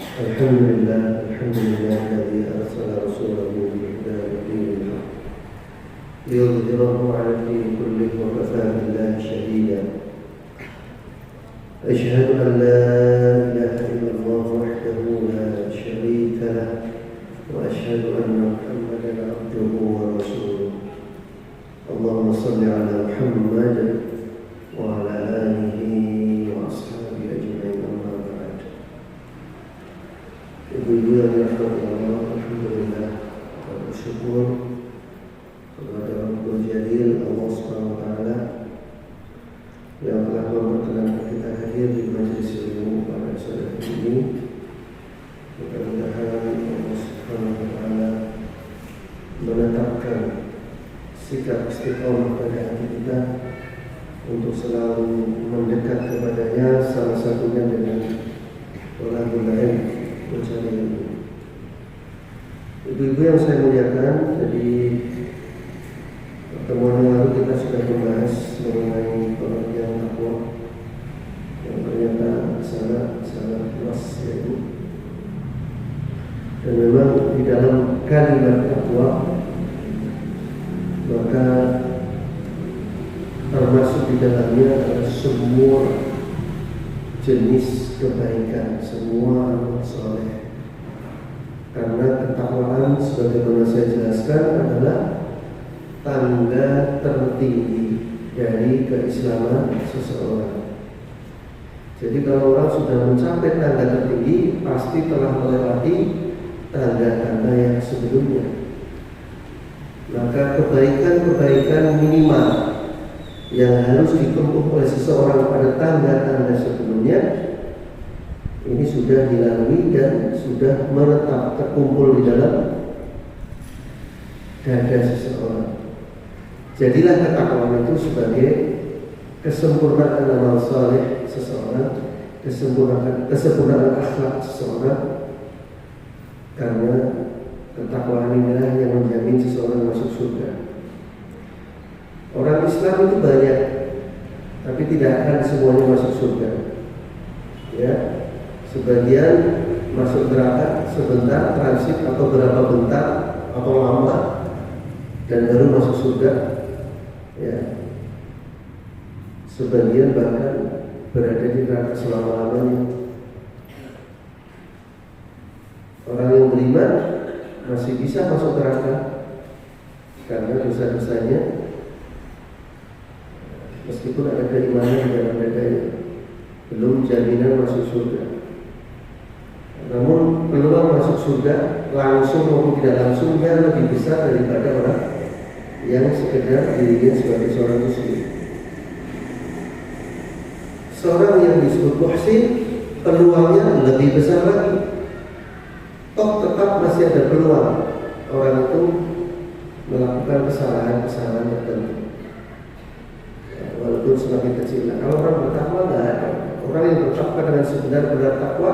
الحمد لله الذي أرسل رسوله بالهدى ودين الحق ليظهره على الدين كله وكفى بالله شهيدا. أشهد أن لا إله إلا الله وحده لا شريك له وأشهد أن محمدا عبده ورسوله. اللهم صل على محمد وعلى آله وأصحابه أجمعين. أما بعد. Ibu-ibu yang dirahmati Allah, alhamdulillah, bersyukur kepada Rabbul Jalil Allah Subhanahu wa taala yang telah memperkenankan kita hadir di majelis ilmu pada sore ini. Mudah-mudahan Allah Subhanahu wa taala menetapkan sikap istiqomah pada hati kita untuk selalu mendekat kepadanya, salah satunya dengan thalabul ilm, mencari ilmu. Ibu-ibu yang saya muliakan, jadi pertemuan yang lalu kita sudah membahas mengenai pengertian takwa yang ternyata sangat luas ya ibu. Dan memang di dalam kalimat takwa maka termasuk di dalamnya adalah semua jenis kebaikan, semua amal soleh. Karena ketakwaan sebagaimana saya jelaskan adalah tanda tertinggi dari keislaman seseorang. Jadi kalau orang sudah mencapai tanda tertinggi, pasti telah melewati tanda-tanda yang sebelumnya. Maka kebaikan-kebaikan minimal yang harus ditempuh oleh seseorang pada tanda-tanda sebelumnya ini sudah dilalui dan sudah menetap terkumpul di dalam dada seseorang. Jadilah ketakwaan itu sebagai kesempurnaan amal saleh seseorang, kesempurnaan akhlak seseorang. Karena ketakwaan inilah yang menjamin seseorang masuk surga. Orang Islam itu banyak, tapi tidak akan semuanya masuk surga. Ya, sebagian masuk neraka sebentar, transit atau berapa bentar atau lama, dan baru masuk surga. Ya, sebagian bahkan berada di neraka selama-lamanya. Orang yang beriman masih bisa masuk neraka karena dosa-dosanya, meskipun ada keimanan di dalam dadanya, belum jaminan masuk surga. Namun peluang masuk surga langsung maupun tidak langsungnya lebih besar daripada orang yang sekedar dirinya sebagai seorang muslim. Seorang yang disebut muhsin, peluangnya lebih besar lagi. Toh tetap masih ada peluang orang itu melakukan kesalahan-kesalahan tertentu. Walaupun semakin kecil. Nah, kalau orang bertakwa nggak ada. Orang yang bertakwa dengan sebenar-benar takwa,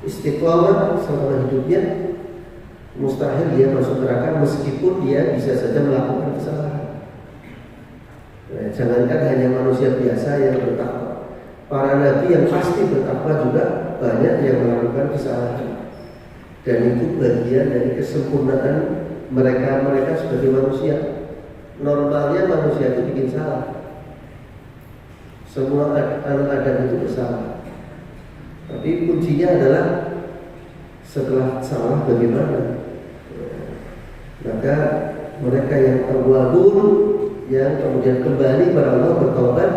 istiqomah selama hidupnya, mustahil dia masuk neraka meskipun dia bisa saja melakukan kesalahan. Nah, jangankan hanya manusia biasa yang bertakwa, para nabi yang pasti bertakwa juga banyak yang melakukan kesalahan. Dan itu bagian dari kesempurnaan mereka sebagai manusia. Normalnya manusia itu bikin salah. Semua anak Adam itu bersalah. Tapi kuncinya adalah setelah salah bagaimana. Maka mereka yang tawwabun, yang kemudian kembali kepada Allah bertobat,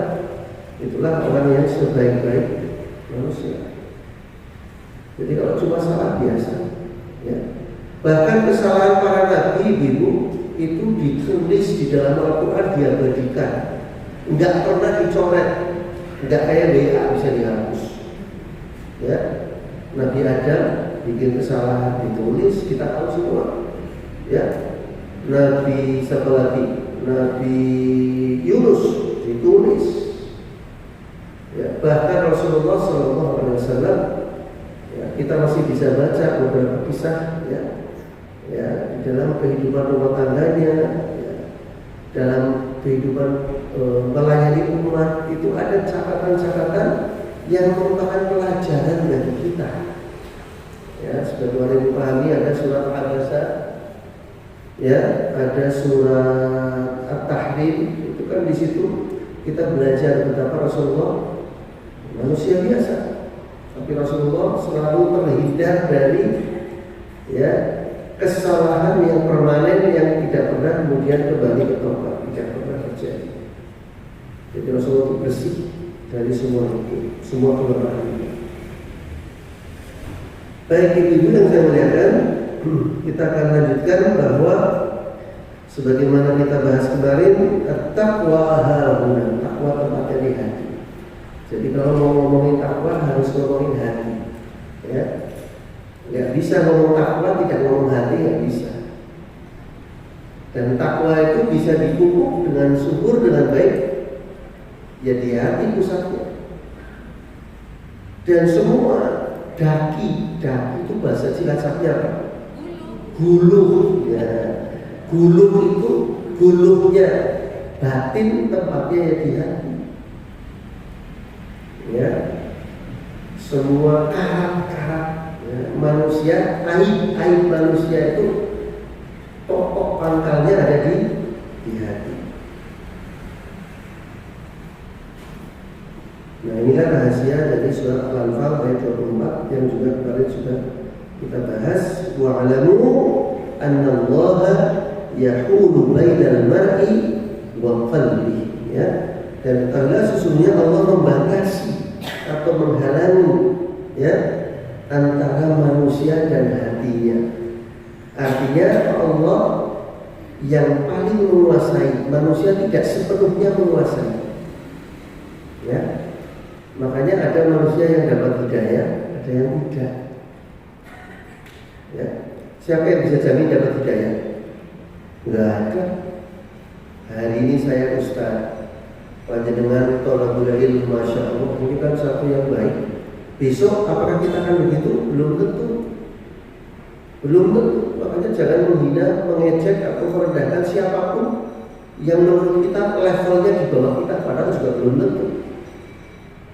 itulah orang yang sebaik-baik manusia. Jadi kalau cuma salah biasa, ya. Bahkan kesalahan para nabi ibu itu ditulis di dalam Al-Quran, diabadikan, nggak pernah dicoret, nggak kayak WA bisa dihapus. Ya, Nabi Adam bikin kesalahan ditulis, kita tahu semua. Ya, Nabi siapa lagi? Nabi Yunus ditulis. Ya, bahkan Rasulullah SAW, ya, kita masih bisa baca beberapa kisah, ya, di dalam kehidupan rumah tangganya, ya, dalam kehidupan melayani umat itu ada catatan-catatan yang merupakan pelajaran bagi kita. sudah mulai memahami ada surat Al-Abasa, ya, ada surat At-Tahrim. Itu kan di situ kita belajar betapa Rasulullah manusia biasa, tapi Rasulullah selalu terhindar dari, ya, kesalahan yang permanen yang tidak pernah kemudian kembali ke tempat, tidak pernah terjadi. Jadi Rasulullah itu bersih dari semua itu, semua kelemahan itu. Baik, ibu yang saya muliakan, kita akan lanjutkan bahwa sebagaimana kita bahas kemarin, taqwa hahuna, takwa tempatnya di hati. Jadi kalau mau ngomongin takwa harus ngomongin hati, ya. Nggak bisa ngomong takwa tidak ngomong hati, nggak bisa. Dan takwa itu bisa dipupuk dengan subur dengan baik, ya di hati pusatnya. Dan semua daki itu bahasa Cilacapnya apa? Guluh, ya. Guluh itu guluhnya batin, tempatnya ya di hati. Ya, semua karat-karat, ya, manusia, aib manusia itu pokok pangkalnya ada di hati. Nah, ini kan rahasia dari surat Al-Anfal ayat 24 yang juga kemarin sudah kita bahas. Wa'alamu annallaha yahulu bainal mar'i wa qalbihi, ya. Dan ketahuilah sesungguhnya Allah membatasi atau menghalangi, ya, antara manusia dan hatinya. Artinya Allah yang paling menguasai, manusia tidak sepenuhnya menguasai, ya. Makanya ada manusia yang dapat hidayah, ada yang tidak, ya. Siapa yang bisa jamin dapat hidayah? Enggak ada. Hari ini saya ustaz, panjenengan tolabul ilmi, masya Allah, ini kan satu yang baik. Besok apakah kita akan begitu? Belum tentu. Makanya jangan menghina, mengejek atau merendahkan siapapun yang menurut kita levelnya di bawah kita, padahal juga belum tentu.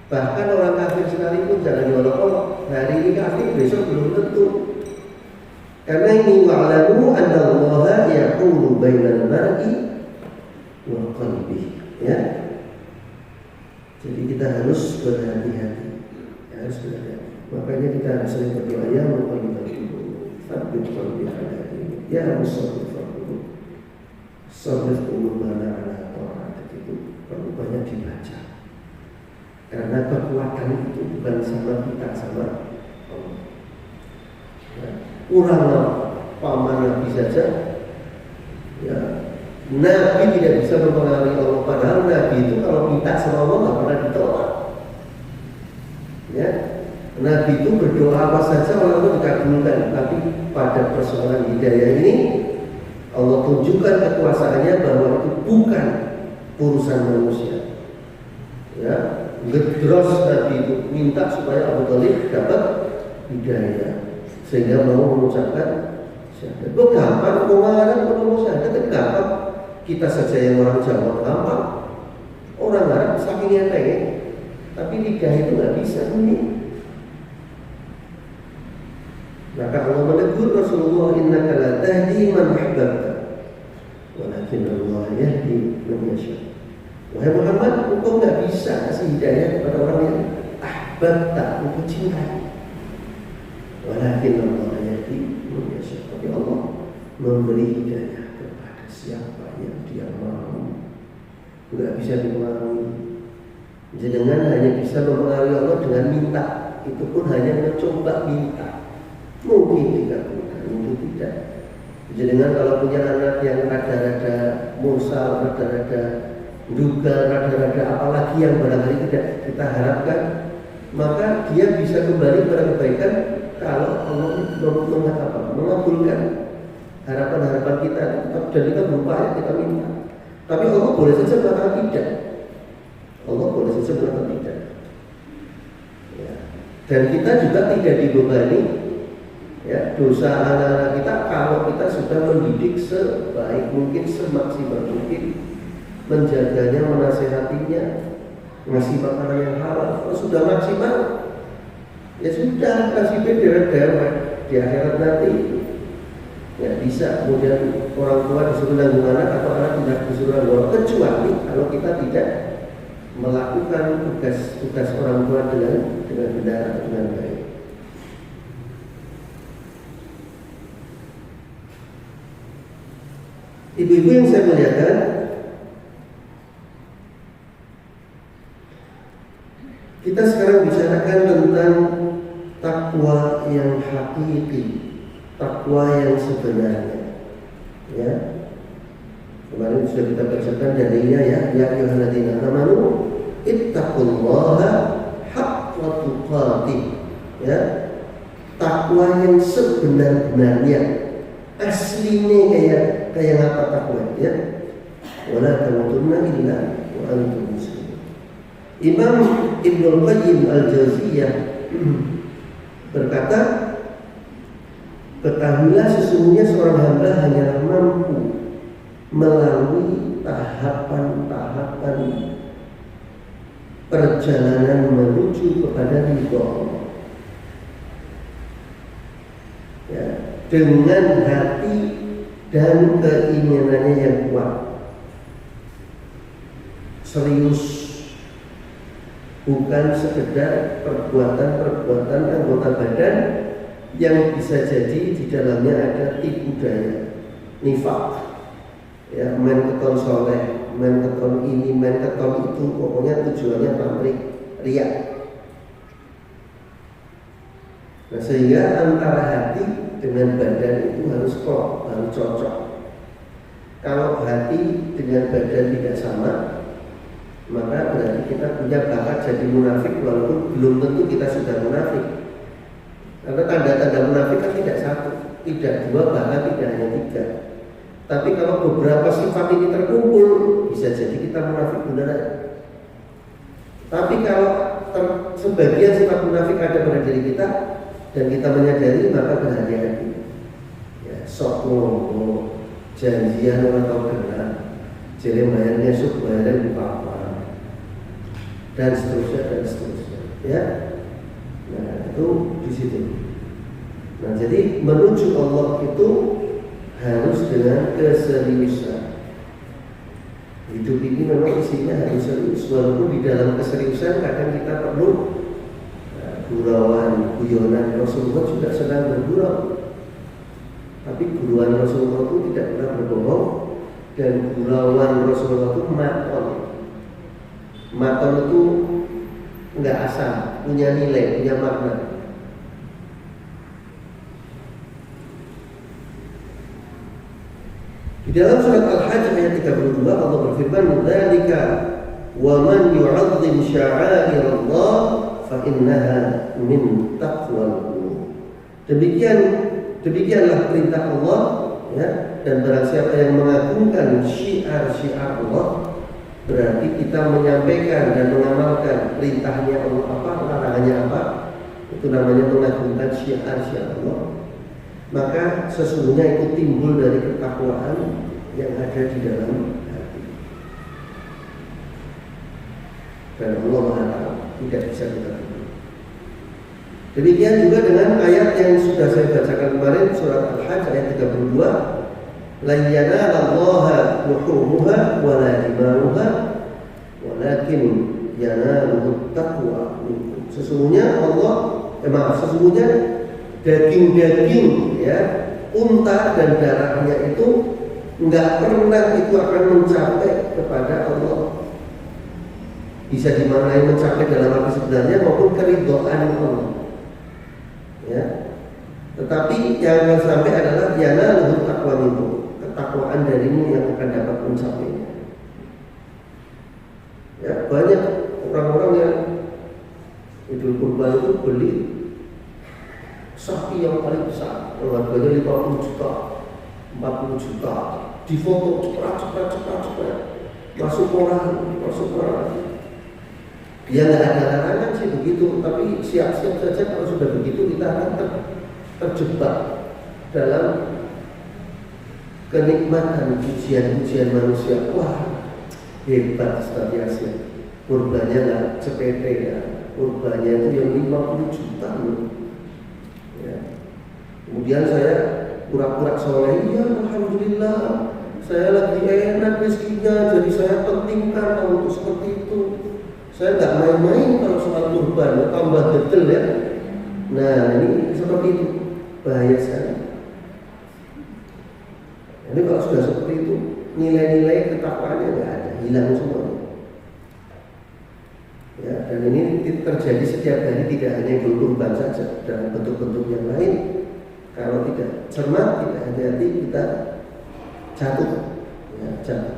Bahkan orang kafir sekalipun jangan diolok-olok. Hari ini kafir, besok belum tentu. Karena ini wa'lamu annallaha yahulu bainal mar'i wa qalbihi, ya. Jadi kita harus berhati-hati, harus berhati-hati. Makanya kita harus sering berdoa, ya muqallibal qulub, tsabbit qalbi ala dinik, ya musarrifal qulub, sarrif qulubana ala ta'atik. Itu perlu banyak dibaca. Karena kekuatan itu bukan sama kita, sama Allah. Ya, kurang paman Nabi saja, ya. Nabi tidak bisa mempengaruhi Allah, padahal Nabi itu kalau minta sama Allah nggak pernah ditolak. Ya, Nabi itu berdoa apa saja Allah itu dikabulkan, tapi pada persoalan hidayah ini Allah tunjukkan kekuasaannya bahwa itu bukan urusan manusia. Ya, gedros Nabi itu minta supaya Abu Thalib dapat hidayah sehingga mau mengucapkan syahadat. Itu gampang, mengarang kalau syahadat itu gampang. Kita saja yang orang Jawa gampang, orang Arab saking enteng, tapi lidah itu nggak bisa ini. Maka Allah menegur Rasulullah, innaka la tahdi man ahbabta, walakin Allah yahdi man yasha. Wahai Muhammad, engkau nggak bisa kasih hidayah kepada orang yang ahbabta, engkau cintai. Walakin Allah yahdi man yasha. Tapi Allah memberi hidayah kepada siapa yang dia mau. Nggak bisa dipengaruhi. Jenengan hanya bisa mempengaruhi Allah dengan minta. Itu pun hanya mencoba minta. Mungkin dikabulkan, mungkin tidak. Jenengan kalau punya anak yang rada-rada mursal, rada-rada duga, rada-rada apalagi yang barangkali tidak kita harapkan, maka dia bisa kembali pada kebaikan kalau Allah mengabulkan harapan-harapan kita, dan kita berupaya, kita minta. Tapi Allah boleh saja mengatakan tidak. Allah boleh saja mengatakan tidak. Ya. Dan kita juga tidak dibebani, ya, dosa anak-anak kita kalau kita sudah mendidik sebaik mungkin, semaksimal mungkin, menjaganya, menasehatinya, ngasih makanan yang halal. Kalau sudah maksimal, ya sudah, kasih dewek-dewek. di akhirat nanti nggak bisa kemudian orang tua disuruh nanggung anak atau anak tidak disuruh nanggung, kecuali kalau kita tidak melakukan tugas orang tua dengan benar atau dengan baik. Ibu-ibu yang saya muliakan, kita sekarang bicarakan tentang takwa yang hakiki, takwa yang sebenarnya. Ya, kemarin sudah kita bacakan dalilnya ya, ya ayyuhalladzina amanu ittaqullaha haqqa tuqatih. Ya, takwa yang sebenar-benarnya, aslinya kayak apa takwa ya? Wala tamutunna illa wa antum muslimun. Imam Ibnu Qayyim Al-Jauziyah berkata, ketahuilah sesungguhnya seorang hamba hanyalah mampu melalui tahapan-tahapan perjalanan menuju kepada ridho Allah. Ya, dengan hati dan keinginannya yang kuat, serius, bukan sekedar perbuatan-perbuatan anggota badan yang bisa jadi di dalamnya ada tipu daya, nifak, ya, main keton soleh, main keton ini, main keton itu, pokoknya tujuannya pamrih, riak. Nah, sehingga antara hati dengan badan itu harus klop, harus cocok. Kalau hati dengan badan tidak sama, maka berarti kita punya bakat jadi munafik, walaupun belum tentu kita sudah munafik. Karena tanda-tanda munafik kan tidak satu, tidak dua, bahkan tidak hanya tiga. Tapi kalau beberapa sifat ini terkumpul, bisa jadi kita munafik beneran. Tapi kalau sebagian sifat munafik ada pada diri kita dan kita menyadari, maka berhati-hati. Ya, sok ngomong, janjian orang tahu benar, jadi bayarnya sok bayarnya di apa, dan seterusnya. Ya, nah itu di situ. Nah, jadi menuju Allah itu harus dengan keseriusan. Hidup ini memang isinya harus serius, walaupun di dalam keseriusan kadang kita perlu gurauan, guyonan. Rasulullah juga sedang bergurau, tapi gurauan Rasulullah itu tidak pernah berbohong, dan gurauan Rasulullah itu maton. Maton itu enggak asal, punya nilai, punya makna. Di dalam surat Al-Hajj ayat 32 Allah berfirman, "Dzalika wa man yu'azzim sya'airallah fa innaha min taqwal qulub." Demikianlah perintah Allah, ya, dan barang siapa yang mengagungkan syiar-syiar Allah, berarti kita menyampaikan dan mengamalkan perintahnya Allah apa, larangannya apa, itu namanya mengagungkan syiar-syiar Allah. Maka sesungguhnya itu timbul dari ketakwaan yang ada di dalam hati. Dan Allah Maha Tahu, tidak bisa kita tipu. Demikian juga dengan ayat yang sudah saya bacakan kemarin, surat Al-Hajj ayat 32, "La yanalallaha luhumuha wa la dima'uha walakin yanaluhu taqwa minkum." Sesungguhnya sesungguhnya daging-daging, ya, unta dan darahnya itu enggak pernah itu akan mencapai kepada Allah. Bisa dimaknai mencapai dalam arti sebenarnya maupun keridhaan Allah. Ya. Tetapi yang akan sampai adalah yanaluhu taqwa minkum, ketakwaan darimu yang akan dapat mencapainya. Ya, banyak orang-orang yang Idul Kurban itu beli sapi yang paling besar, harganya 50 juta, 40 juta, difoto cepat, masuk koran. Dia nggak ada larangan sih begitu, tapi siap-siap saja kalau sudah begitu kita akan terjebak dalam kenikmatan pujian-pujian manusia. Wah, hebat Ustaz Yasin, kurbannya nggak sepele ya, kurbannya itu yang 50 juta loh. Ya. Kemudian saya pura-pura soleh, ya alhamdulillah saya lagi enak rezekinya, jadi saya pentingkan kalau untuk seperti itu. Saya nggak main-main kalau soal kurban, tambah detail ya. Nah ini seperti itu, bahaya sekali. Ini kalau sudah seperti itu, nilai-nilai ketakwaannya nggak ada, hilang semuanya. Ya, dan ini terjadi setiap hari, tidak hanya Idul Kurban saja, dalam bentuk-bentuk yang lain. Kalau tidak cermat, tidak hati-hati, kita jatuh, ya, jatuh.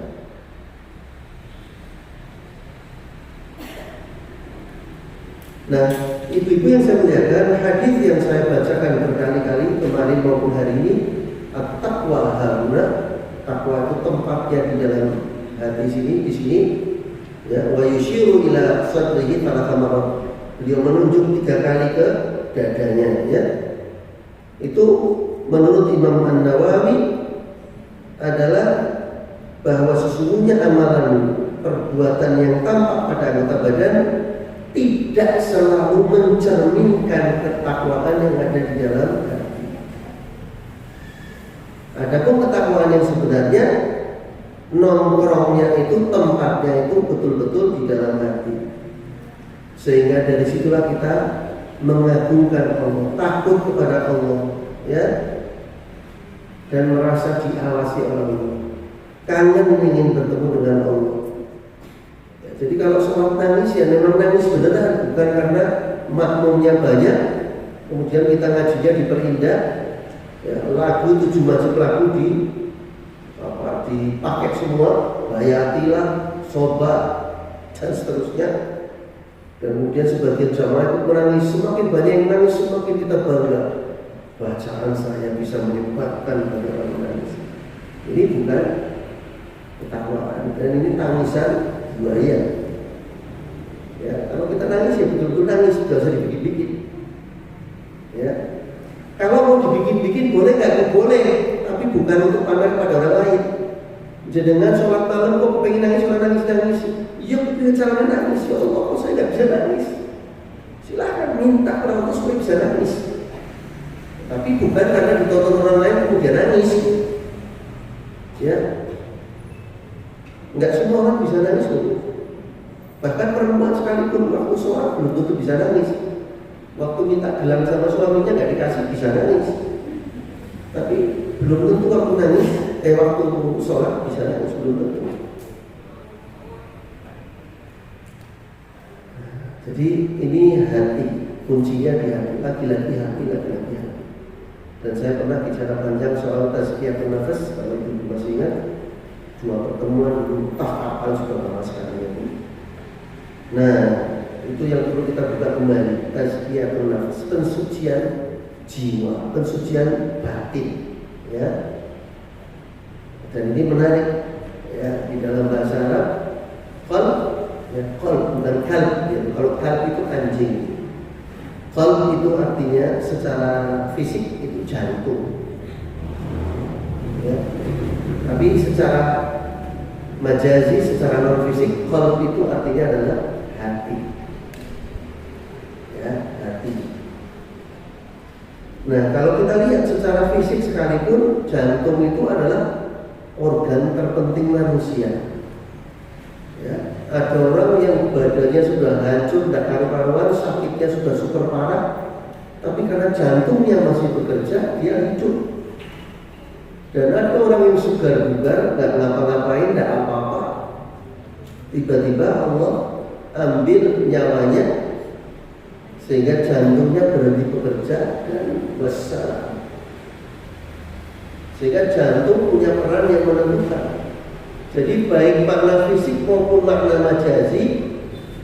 Nah, ibu-ibu yang saya muliakan, hadis yang saya bacakan berkali-kali kemarin maupun hari ini, at-taqwa hauna, takwa itu tempatnya di dalam hati di sini, ya, wa yushiru ila sadrihi thalatha marrat. Beliau menunjuk 3 kali ke dadanya, ya. Itu menurut Imam An-Nawawi adalah bahwa sesungguhnya amalan perbuatan yang tampak pada anggota badan tidak selalu mencerminkan ketakwaan yang ada di dalam hati. Adapun ketakwaan yang sebenarnya nongkrongnya itu, tempatnya itu betul-betul di dalam hati. Sehingga dari situlah kita mengagungkan Allah, takut kepada Allah, ya, dan merasa diawasi oleh Allah, kangen ingin bertemu dengan Allah. Ya, jadi kalau sholat nangis, ya memang nangis beneran, bukan karena makmumnya banyak, kemudian kita ngajinya diperindah, ya, lagu 7 macam lagu dipakai semua, Bayatilah, Soba, dan seterusnya. Dan kemudian sebagian jamaah itu menangis, semakin banyak yang menangis semakin kita bangga. Bacaan saya bisa menyebabkan banyak orang menangis. Ini bukan ketakwaan, dan ini tangisan buaya. Ya, kalau kita nangis ya betul-betul nangis, tidak usah dibikin-bikin. Ya, kalau mau dibikin-bikin boleh nggak? Boleh, tapi bukan untuk pamer pada orang lain. Jangan sholat malam kok pengen nangis, orang nangis. Ya punya cara nangis, ya Allah kok saya nggak bisa nangis. Silakan minta kepada Allah supaya bisa nangis. Tapi bukan karena ditonton orang lain kemudian nangis. Ya, nggak semua orang bisa nangis loh. Bahkan perempuan sekalipun waktu sholat belum tentu bisa nangis. Waktu minta gelang sama suaminya nggak dikasih bisa nangis. Tapi belum tentu waktu nangis, waktu sholat bisa nangis, belum tentu. Jadi ini hati, kuncinya di hati, laki-laki hati. Dan saya pernah bicara panjang soal tazkiyatun nafas, kalau itu masih ingat, 2 pertemuan dulu, kapal sudah lama sekali ya. Nah, itu yang perlu kita buka kembali, tazkiyatun nafas, pensucian jiwa, pensucian batin, ya. Dan ini menarik, ya, di dalam bahasa Arab, qalb, ya, qalb dan kalb, ya. Kalau kalb itu anjing, qalb itu artinya secara fisik itu jantung, ya. Tapi secara majazi, secara non fisik, qalb itu artinya adalah hati, ya, hati. Nah, kalau kita lihat secara fisik sekalipun, jantung itu adalah organ terpenting manusia. Ya, ada orang yang badannya sudah hancur, tidak karu-karuan, sakitnya sudah super parah, tapi karena jantungnya masih bekerja, dia hidup. Dan ada orang yang segar bugar, nggak ngapa-ngapain, tidak apa-apa. Tiba-tiba Allah ambil nyawanya, sehingga jantungnya berhenti bekerja dan besar. Sehingga jantung punya peran yang menentukan. Jadi baik makna fisik maupun makna majazi,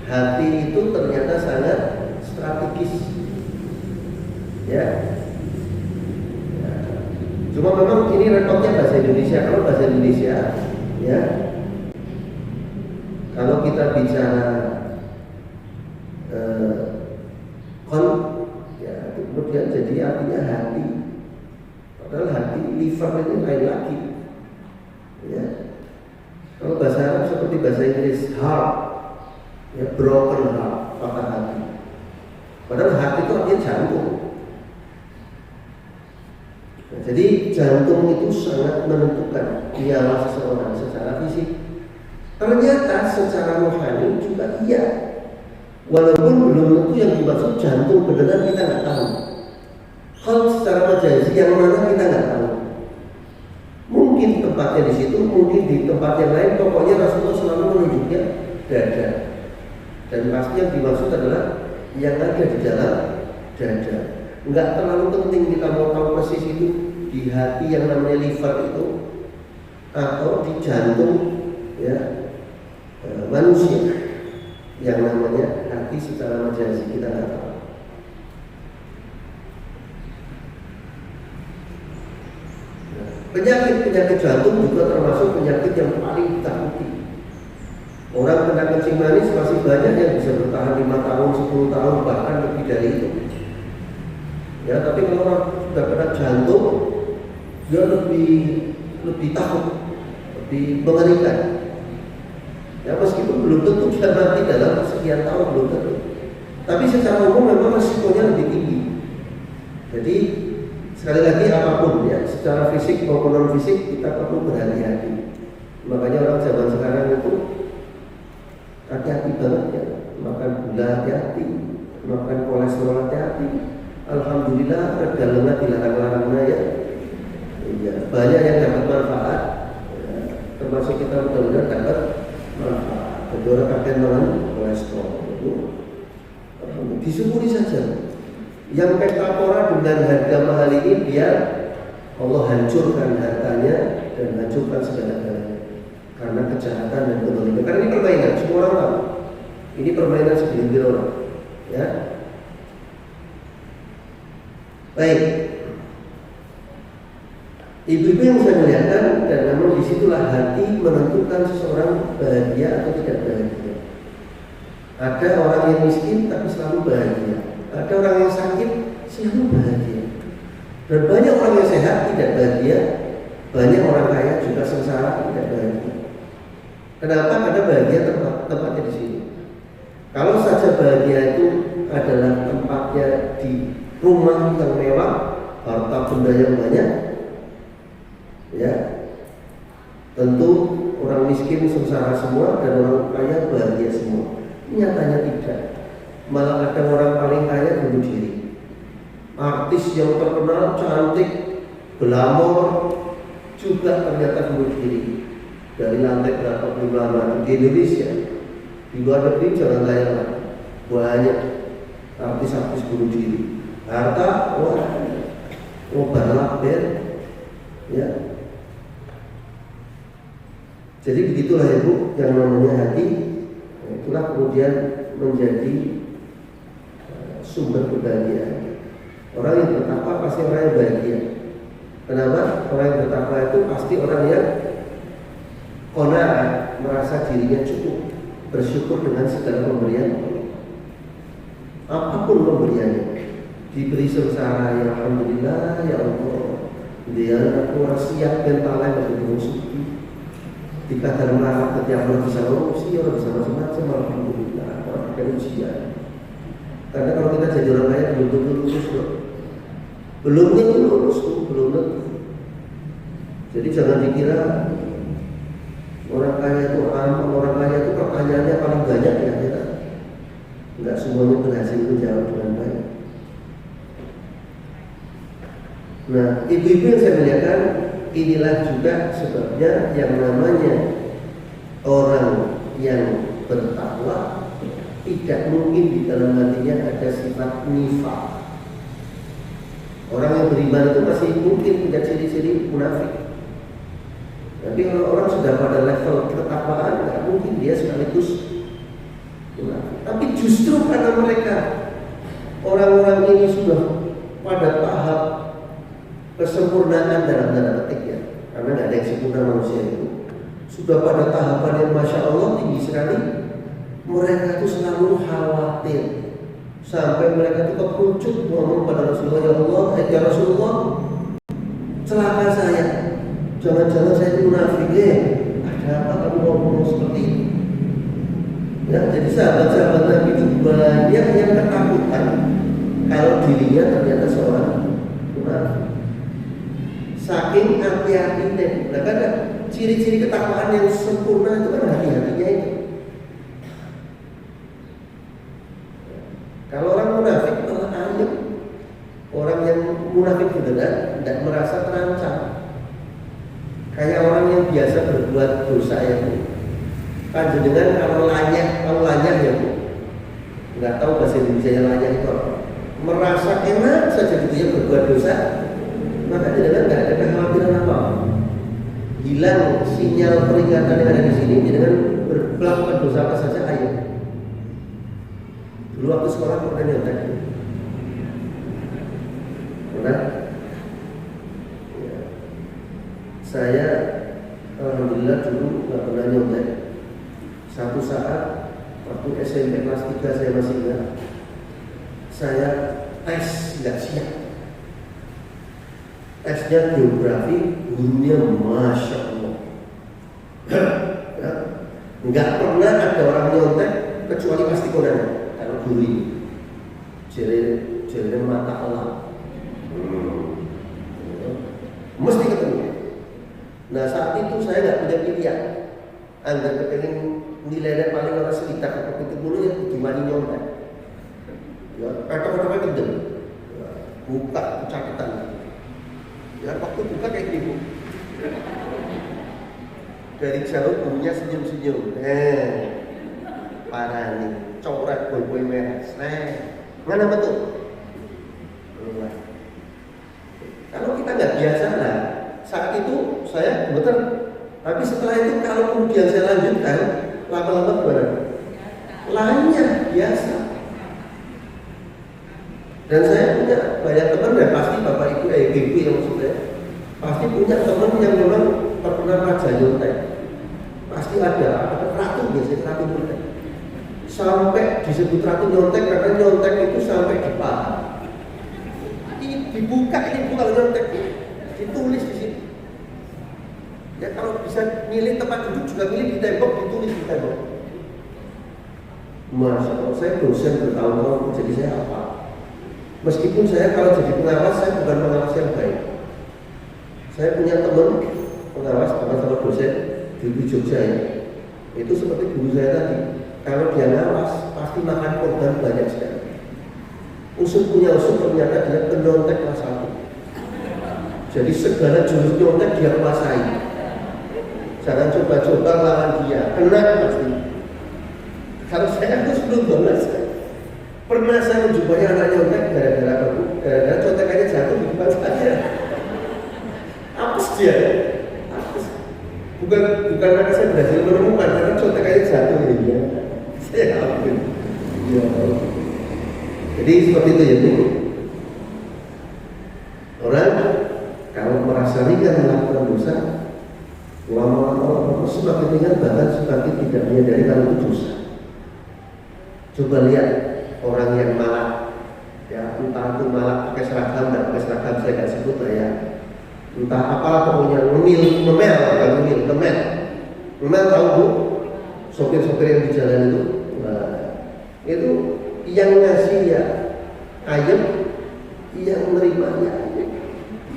hati itu ternyata sangat strategis. Ya. Cuma memang ini repotnya bahasa Indonesia. Kalau bahasa Indonesia, ya, kalau kita bicara ya, kemudian jadi artinya hati. Padahal hati, liver ini lain lagi. Ya. Kalau bahasa Arab seperti bahasa Inggris, heart, ya, broken heart, patah hati. Padahal hati itu artinya jantung. jadi jantung itu sangat menentukan nyawa seseorang secara fisik. Ternyata secara rohani juga iya. Walaupun belum tentu yang dimaksud jantung beneran kita nggak tahu. Kalau secara majazi yang mana kita nggak tahu. Mungkin tempatnya di situ, mungkin di tempat yang lain. Pokoknya Rasulullah selalu menunjuknya dada. Dan pasti yang dimaksud adalah yang ada di dalam dada. Nggak terlalu penting kita mau tahu persis itu di hati yang namanya liver itu atau di jantung ya manusia yang namanya hati secara majazi kita nggak tahu. Penyakit jantung juga termasuk penyakit yang paling ditakuti. Orang kena kencing manis masih banyak yang bisa bertahan 5 tahun, 10 tahun, bahkan lebih dari itu. Ya, tapi kalau orang sudah kena jantung, dia lebih takut, lebih mengerikan. Ya, meskipun belum tentu bisa mati dalam sekian tahun, belum tentu. Tapi secara umum memang risikonya lebih tinggi. Jadi sekali lagi apapun ya, secara fisik maupun non fisik kita perlu berhati-hati. Makanya orang zaman sekarang itu hati-hati banget ya, makan gula hati-hati, makan kolesterol hati-hati. Alhamdulillah reda lengan dilarang-larangnya ya. Ya, banyak yang dapat manfaat, ya, termasuk kita mudah-mudahan dapat manfaat. Jadi orang kakek dengan kolesterol itu, disyukuri saja. Yang Petapora dengan harga mahal ini biar Allah hancurkan hartanya dan hancurkan segala-galanya karena kejahatan dan kezaliman. Karena ini permainan, semua orang tahu. Ini permainan segelintir orang. Ya. Baik. Ibu-ibu yang saya muliakan, dan namun disitulah hati menentukan seseorang bahagia atau tidak bahagia. Ada orang yang miskin tapi selalu bahagia. Ada orang yang sakit selalu bahagia. Dan banyak orang yang sehat tidak bahagia. Banyak orang kaya juga sengsara tidak bahagia. Kenapa? Karena bahagia tempatnya di sini. Kalau saja bahagia itu adalah tempatnya di rumah yang mewah, harta benda yang banyak, ya tentu orang miskin sengsara semua dan orang kaya bahagia semua. Nyatanya tidak. Malah ada orang paling kaya bunuh diri. Artis yang terkenal, cantik, glamor juga ternyata bunuh diri. Dari lantai berapa puluh lama di Indonesia, di luar negeri jangan bayangkan banyak artis-artis bunuh diri. Harta, obat laber, ya. Jadi begitulah ibu yang namanya hati. Itulah kemudian menjadi sumber kebahagiaan. Orang yang bertakwa pasti orang yang bahagia. Kenapa? Orang yang bertakwa itu pasti orang yang qanaah, merasa dirinya cukup, bersyukur dengan segala pemberian Allah. Apapun pemberiannya, diberi sengsara, ya alhamdulillah, ya Allah. Dia aku siap mentalnya bagi musuh. Dikadar marah ketika orang bisa korupsi, orang bisa macam-macam, alhamdulillah, orang akan ujian. Karena kalau kita jadi orang kaya belum tentu lulus loh. Belum tentu lulus, belum tentu. Jadi jangan dikira orang kaya itu aman, orang kaya itu pertanyaannya paling banyak ya kita. Enggak semuanya berhasil menjawab dengan baik. Nah, ibu-ibu yang saya muliakan, inilah juga sebabnya yang namanya orang yang bertakwa tidak mungkin di dalam hatinya ada sifat nifaq. Orang yang beriman itu masih mungkin punya ciri-ciri munafik. Tapi kalau orang sudah pada level ketakwaan, tidak mungkin dia sekaligus munafik. Tapi justru karena mereka orang-orang ini sudah pada tahap kesempurnaan dalam tanda petik ya, karena tidak ada yang sempurna manusia itu, sudah pada tahapan yang masya Allah tinggi sekali. Mereka itu selalu khawatir sampai mereka itu kepucuk ngomong pada Rasulullah, ya Allah, ya Rasulullah, celaka saya, jangan-jangan saya itu munafik. Ada apa kamu ngomong seperti itu? Ya, jadi sahabat-sahabat Nabi itu banyak yang ketakutan kalau dirinya ternyata seorang munafik. saking hati-hatinya. Nah kan ciri-ciri ketakwaan yang sempurna itu kan hati-hatinya itu. Kalau orang munafik malah ayem. Orang yang munafik beneran tidak merasa terancam. Kayak orang yang biasa berbuat dosa ya Bu. Panjenengan kalau lanyah ya Bu. Nggak tahu bahasa Indonesia lanyah itu apa. Merasa enak saja gitu ya berbuat dosa, maka jangan nggak ada kekhawatiran apa. Hilang sinyal peringatan yang ada di sini, jangan melakukan dosa apa saja ayo. Dulu waktu sekolah pernah nyontek. Pernah? Ya. Saya alhamdulillah dulu nggak pernah nyontek. Satu saat waktu SMP kelas 3 saya masih ingat, saya tes nggak siap. Tesnya geografi, gurunya Masya Allah. Ya, nggak pernah ada orang nyontek kecuali pasti konangan. Kalau guru ini jadi mata Allah, mesti ketemu. Nah saat itu saya nggak punya pilihan. Anda kepengen nilainya paling orang sekitar seperti itu dulu ya gimana nyontek. Ya, kata-kata kendel. Ya, buka catatan. Ya, waktu buka kayak gini. Dari jauh gurunya senyum-senyum. Parah nih, coret boy merah. Mana betul? Kalau kita nggak biasa lah, saat itu saya betul. Tapi setelah itu kalau kemudian saya lanjutkan, lama-lama gimana? Lainnya biasa. Dan saya punya banyak teman dan pasti bapak ibu ibu yang maksud saya pasti punya teman yang memang terkenal raja nyontek. Pasti ada ratu biasanya ratu nyontek. Sampai disebut ratu nyontek karena nyontek itu sampai di paha. Dibuka ini bukan nyontek, ditulis di sini. Ya kalau bisa milih tempat duduk juga milih di tembok, ditulis di tembok. Masya Allah, saya dosen bertahun-tahun jadi saya apa? Meskipun saya kalau jadi pengawas, saya bukan pengawas yang baik. Saya punya teman pengawas sama dosen di Jogja ya. Itu seperti guru saya tadi. Kalau dia ngawas, pasti makan korban banyak sekali. Usul punya usul ternyata dia penyontek kelas 1. Jadi segala jurus nyontek dia kuasai. Jangan coba-coba lawan dia, kena pasti. Kalau saya itu sebelum banget pernah saya menjumpai anak nyontek gara-gara apa? Gara-gara contekannya jatuh di depan saya. Apes dia, apes. Bukan karena saya berhasil menemukan, karena contekannya jatuh ini ya. Saya ampun. Ya. Jadi seperti itu ya Bu. Orang kalau merasa ringan melakukan dosa, lama-lama semakin ringan bahkan semakin tidak menyadari kalau itu dosa. Coba lihat orang yang malak, ya entah itu malak pakai seragam, tidak pakai seragam saya nggak sebut lah ya. Entah apalah pokoknya ngemel tahu Bu, sopir-sopir yang di jalan itu, nah, itu yang ngasih ya ayam, yang menerimanya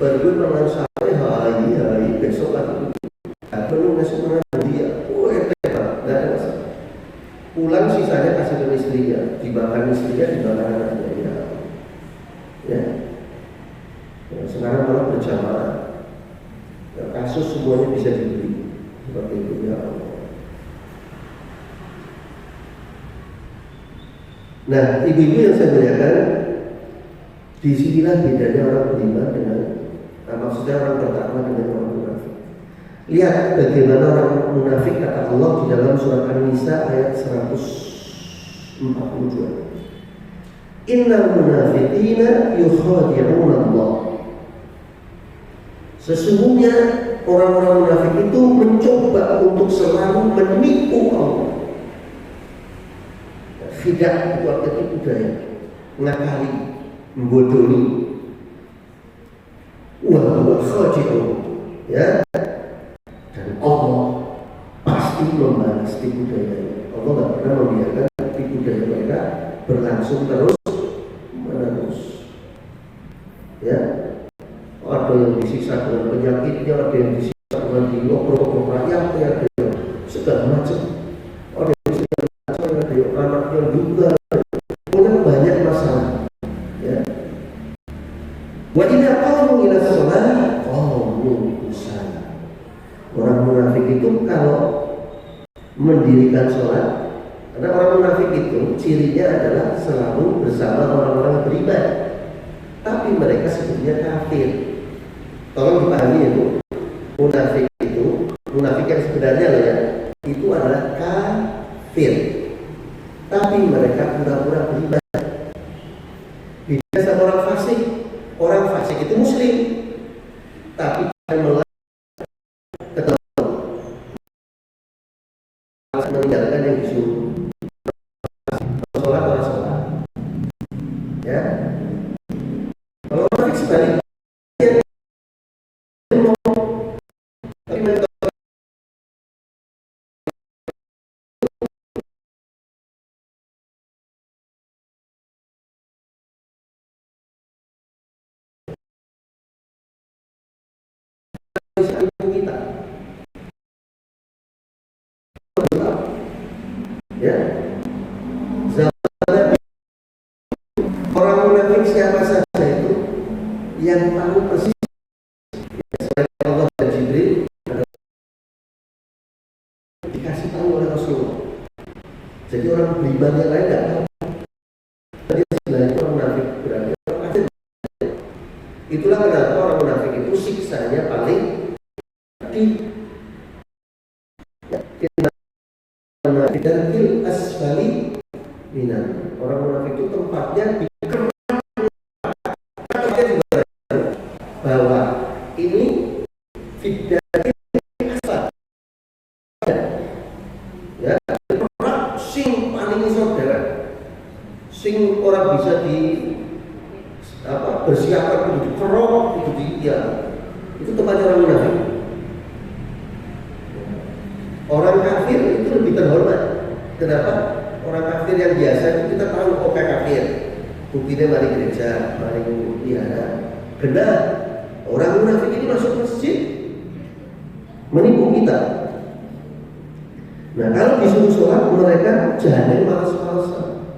baru pernah sampai hari besok kan, belum ngasih mana dia, nggak ada masalah. Pulang sisanya kasih ke istrinya, dibakar istrinya, dibakar anaknya ya. Ya, sekarang malah berjamaah, ya, kasus semuanya bisa dibeli seperti itu ya. Nah, ibu-ibu yang saya muliakan, disinilah bedanya orang beriman dengan, maksudnya orang bertakwa dengan orang munafik. Lihat bagaimana orang munafik kata Allah di dalam surat An-Nisa ayat 142. Innal munafiqina yukhadi'una Allah. Sesungguhnya orang-orang munafik itu mencoba untuk selalu menipu Allah. Khidah itu artinya tipu daya, ngakali, membodohi. Wa khadi'un, ya. Dan Allah pasti membalas tipu daya. Allah tidak pernah membiarkan tipu daya mereka berlangsung terus menerus. Ya, ada ada yang disiksa dengan penyakitnya, ada yang disiksa dengan diobrol rakyatnya, ada yang segala macam, ada yang segala macam, ada yang anaknya juga, punya banyak masalah. Ya. Wa idza qamu ila shalah qamu kusala. Orang munafik itu kalau mendirikan sholat, karena orang munafik itu cirinya adalah selalu bersama orang-orang yang beriman, tapi mereka sebetulnya kafir. Tolong dipahami itu, munafik yang sebenarnya loh ya, itu adalah kafir, tapi mereka pura-pura beriman. Beda sama orang fasik itu muslim, tapi meninggalkan yang disuruh. Sholat orang sholat, ya. Kalau munafik sebaliknya, tapi mereka kita, ya. Orang munafik siapa saja itu yang tahu persis, selain Allah dan Jibril, dikasih tahu oleh Rasulullah. Jadi orang beriman yang lain tidak tahu. Jadi sebenarnya orang munafik berarti orang kafir. Itulah kenapa orang munafik itu siksanya paling pedih. Di darkil asfali minan. Orang munafik itu tempatnya di bahwa ini fiddatil asfal, ya, sing paling saudara, sing orang bisa di bersiapkan untuk dikerok, itu dia, itu tempatnya orang munafik. Orang kafir itu lebih terhormat. Kenapa? Orang kafir yang biasa itu kita tahu oke kafir, buktinya mari gereja, mari wihara. Benar, orang munafik ini masuk masjid menipu kita. Nah kalau disuruh sholat mereka jahannya malas-malasan,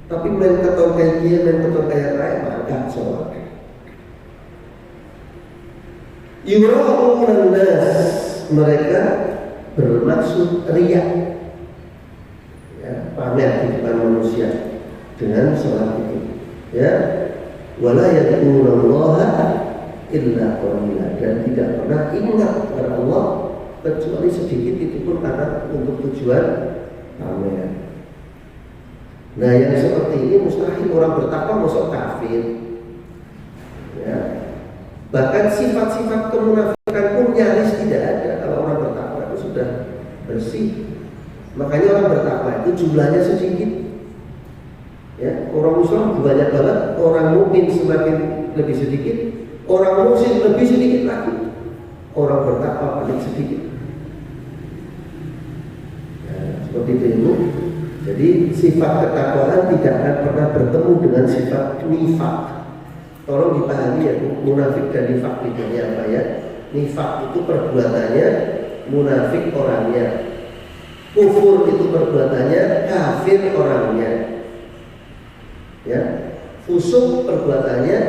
tapi main keton kayak dia, main keton kayak raya, maka sholat. Yura'un nas, mereka bermaksud riya, ya, pamer di depan manusia dengan sholat itu, ya. Wala yadhkurullaha illa qalila, dan tidak pernah ingat kepada Allah kecuali sedikit, itu pun karena untuk tujuan pamer. Nah yang seperti ini mustahil orang bertakwa masuk kafir, ya. Bahkan sifat-sifat kemunafikan pun nyaris tidak ada kalau orang bertakwa itu sudah bersih. Makanya orang bertakwa itu jumlahnya sedikit, ya. Orang Muslim banyak banget, orang mukmin semakin lebih sedikit, orang musyrik lebih sedikit lagi, orang bertakwa paling sedikit. Ya, seperti itu Ibu. Jadi sifat ketakwaan tidak akan pernah bertemu dengan sifat nifak. Tolong dipahami ya, munafik dan nifak bedanya apa ya? Nifak itu perbuatannya, munafik orangnya. Kufur itu perbuatannya, kafir orangnya. Ya, fusuk perbuatannya,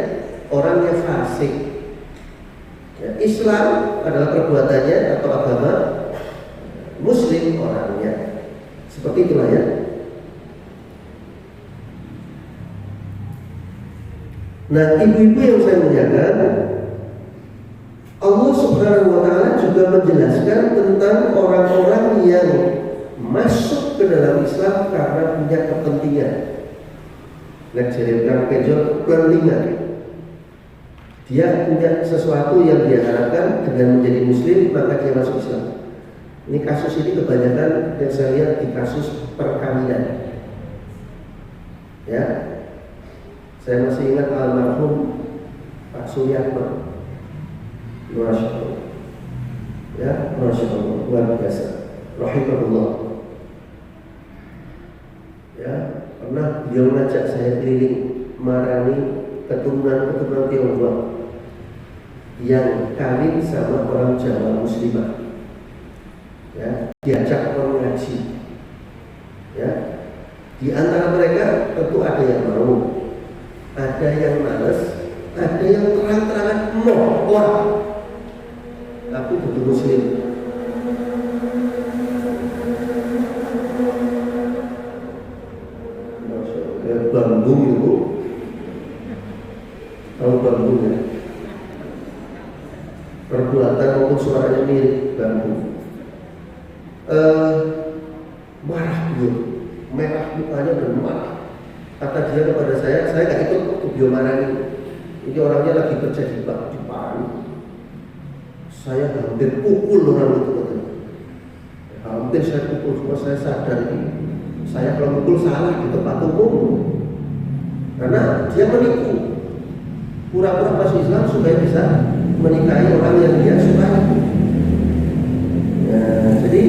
orangnya fasik. Ya, Islam adalah perbuatannya atau agama, Muslim orangnya. Seperti itulah ya. Nah, ibu-ibu yang saya muliakan, Allah Subhanahu wa Ta'ala juga menjelaskan tentang orang-orang yang masuk ke dalam Islam karena punya kepentingan. Ngajarin kejol kepentingan. Dia punya sesuatu yang dia harapkan dengan menjadi Muslim, maka dia masuk Islam. Ini kasus ini kebanyakan yang saya lihat di kasus perkawinan. Ya, saya masih ingat almarhum Pak Suryatno, Masya Allah, ya, Masya Allah, luar biasa, rahimahullah. Ya, pernah dia mengajak saya keliling marani keturunan Tionghoa. yang kawin sama orang Jawa Muslimah, ya, diajak mengaji, ya. Di antara mereka tentu ada yang mau, ada yang males, ada yang terang-terangan mau. Wah, aku betul Muslim. Bandung itu, kalau Bandung ya, perbuatan maupun suaranya mirip Bandung. Marah dia, merah mukanya dan marah. Kata dia kepada saya nggak ikut video marah ini. Ini orangnya lagi kerja di Palu. Saya hampir pukul orang itu katanya. Hampir saya pukul, cuma saya sadar ini. Saya kalau pukul salah di tempat umum. Karena dia menipu, pura-pura masuk Islam supaya bisa menikahi orang yang dia sukai. Nah, jadi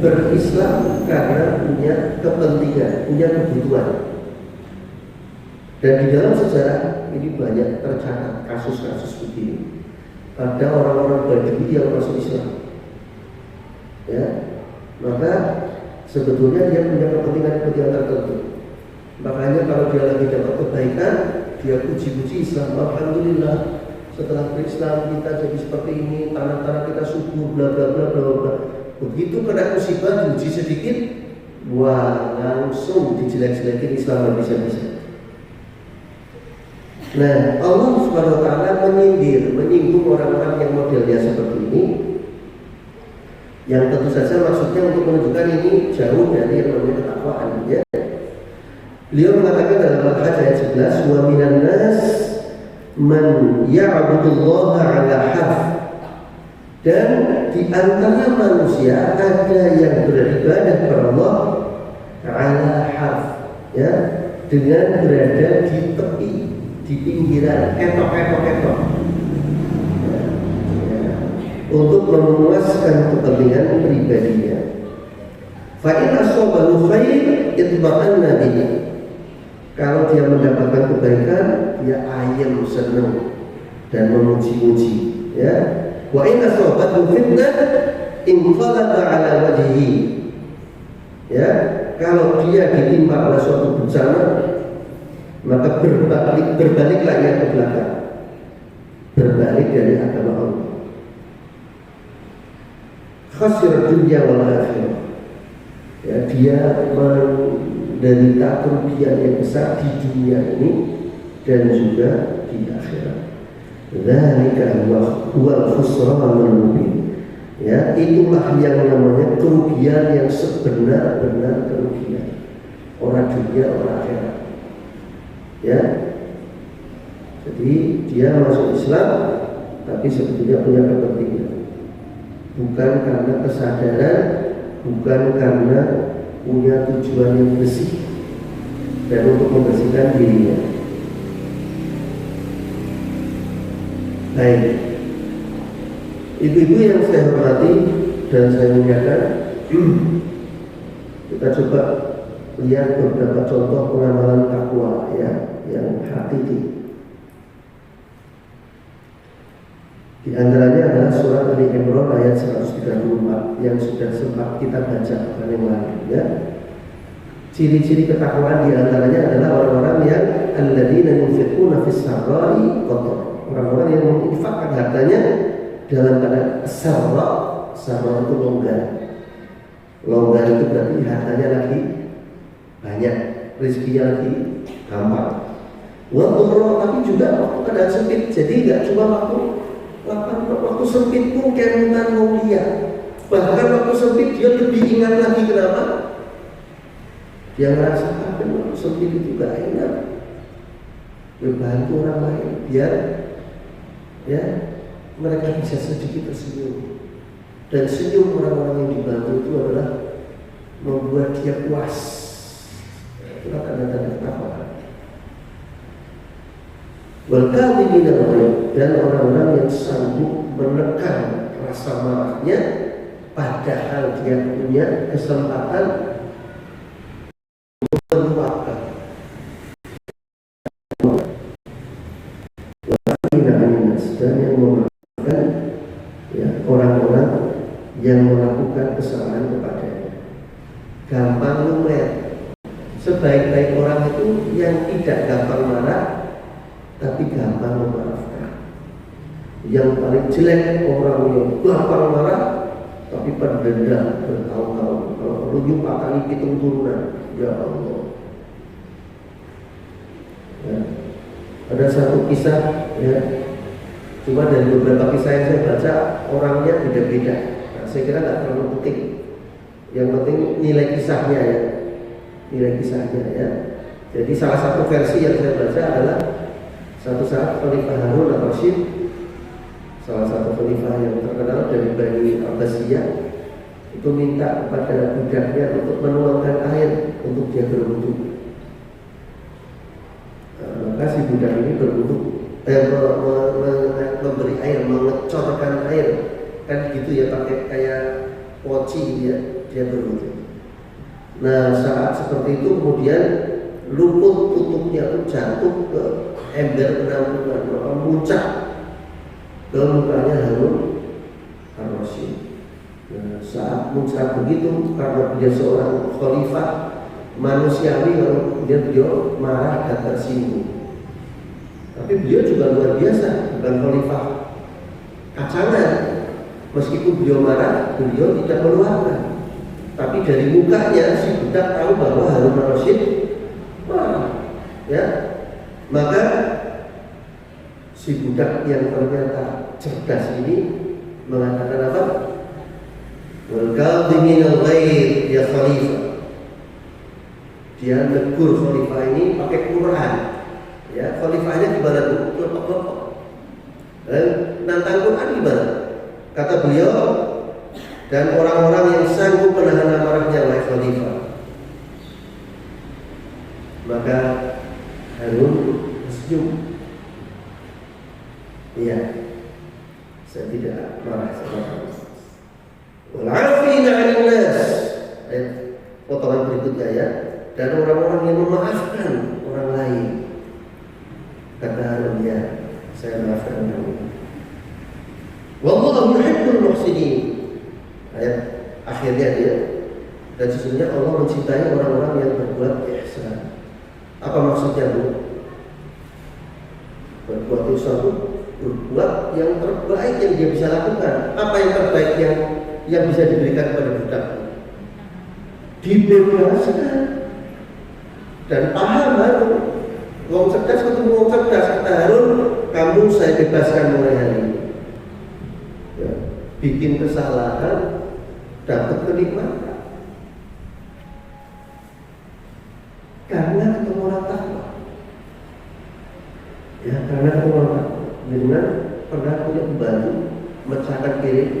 berislam karena punya kepentingan, punya kebutuhan. Dan di dalam sejarah ini banyak tercatat kasus-kasus begini. Ada orang-orang Badui yang masuk Islam, ya, maka sebetulnya dia punya kepentingan-kepentingan tertentu. Makanya kalau dia lagi dapat kebaikan, dia puji-puji Islam. Alhamdulillah, setelah berislam kita jadi seperti ini, tanah-tanah kita subur, bla bla bla bla bla. Begitu kena musibah, diuji sedikit, wah, langsung dijelek-jelekin Islam bisa-bisa. Nah, Allah Subhanahu wa Ta'ala menyinggung orang-orang yang modelnya seperti ini, yang tentu saja maksudnya untuk menunjukkan ini jauh dari yang namanya ketakwaan, ya. Beliau mengatakan dalam Al-Hajj ayat 11, wa minan nas man ya'budullaha 'ala harf. Dan di antara manusia ada yang beribadah kepada Allah 'ala harf, ya, dengan berada di tepi, di pinggiran, ketok, ya, untuk memuaskan kepentingan pribadinya. Fa in asabahu khair itma'anna bihi. Kalau dia mendapatkan kebaikan, dia ayam, senang dan memuji-muji, ya. Wa in asabathu fitnah inqalaba ala wajhihi. Ya, kalau dia ditimpa oleh suatu bencana, maka berbaliklah ia ke belakang, berbalik dari agama Allah. Khasir dunya wal akhirah. Ya, dia menderita kerugian yang besar di dunia ini dan juga di akhirat. Dzalika huwal khusranul mubin. Ya, itulah yang namanya kerugian yang sebenar-benar kerugian. Orang dunia, orang akhirat. Ya. Jadi dia masuk Islam tapi sebetulnya punya kepentingan. Bukan karena kesadaran, bukan karena punya tujuan yang bersih dan untuk membersihkan dirinya. Baik, ibu-ibu yang saya hormati dan saya muliakan, kita coba lihat beberapa contoh pengamalan takwa, ya, yang hakiki. Di antaranya adalah surat Ali Imran ayat 134 yang sudah sempat kita baca pada yang lalu, ya. Ciri-ciri ketakwaan di antaranya adalah orang-orang yang alladzina yunfiquna fis sarra'i qadar. Orang-orang yang menginfakkan hartanya dalam keadaan sarra itu longgar. Longgar itu berarti hartanya lagi banyak, rezekinya lagi gampang. Tapi juga waktu keadaan sempit. Jadi nggak cuma waktu sempit pun kemudian mau dia. Bahkan waktu sempit dia lebih ingat lagi, kenapa? Dia merasakan waktu sempit itu gak enak. Dia bantu orang lain biar, ya, mereka bisa sedikit tersenyum. Dan senyum orang-orang yang dibantu itu adalah membuat dia puas. Itulah tanda-tanda ketakwaan. Dan orang-orang yang sanggup menekan rasa marahnya padahal dia punya kesempatan untuk meluapkan. Dan yang yang melakukan kesalahan kepadanya. Gampang lumer. Sebaik-baik orang itu yang tidak gampang marah, tapi gampang memaafkan. Yang paling jelek orang yang gampang marah, tapi pendendam bertahun-tahun. Kalau perlu nyumpahkan hitung turunan, ya Allah. Ya. Ada satu kisah, ya, cuma dari beberapa kisah yang saya baca orangnya beda-beda. Nah, saya kira nggak terlalu penting. Yang penting nilai kisahnya ya, nilai kisahnya ya. Jadi salah satu versi yang saya baca adalah satu saat Khalifah Harun al-Rasyid, salah satu khalifah yang terkenal dari Bani Abbasiyah, itu minta kepada budaknya untuk menuangkan air untuk dia berwudu. Maka si budak ini berwudu, memberi air, mengecorkan air, kan gitu ya, pakai kayak poci dia berwudu. Nah saat seperti itu kemudian luput tutupnya itu jatuh ke ember penampungan, maka muncak ke mukanya Harun al-Rasyid. Nah, saat muncak begitu, karena dia seorang khalifah manusiawi, kalau kemudian beliau marah dan tersinggung. Tapi beliau juga luar biasa, bukan khalifah kacangan. Meskipun beliau marah, beliau tidak meluapkan. Tapi dari mukanya si budak tahu bahwa Harun al-Rasyid marah. Ya, maka si budak yang ternyata cerdas ini mengatakan apa? Wal kadhimin al-ghaidh ya khalifah. Dia menegur khalifah ini pakai Quran. Ya, khalifahnya gimana tuh? Kelompok-kelompok. Dan nantang Quran gimana? Kata beliau, dan orang-orang yang sanggup menahan amarahnya wahai khalifah. Maka Harun tersenyum. Iya, saya tidak marah sama kamu. Wal'afina 'anil nas. Ayat potongan berikutnya ya. Dan orang-orang yang memaafkan orang lain. Kata Harun, ya, saya maafkan kamu. Wallahu yuhibbul muhsinin. Ayat akhirnya dia, dan sesungguhnya Allah mencintai orang-orang yang berbuat ihsan. Apa maksudnya Bu? Berbuat sesuatu, berbuat yang terbaik yang dia bisa lakukan. Apa yang terbaik yang bisa diberikan kepada budak? Dibebaskan. Dan paham Harun, wong cerdas ketemu wong cerdas. Kata Harun, kamu saya bebaskan mulai hari ini. Ya, bikin kesalahan, dapat kenikmatan. Karena ketemu orang takwa. Ya, karena ketemu orang takwa. Dengan pernah punya pembantu mecahkan piring,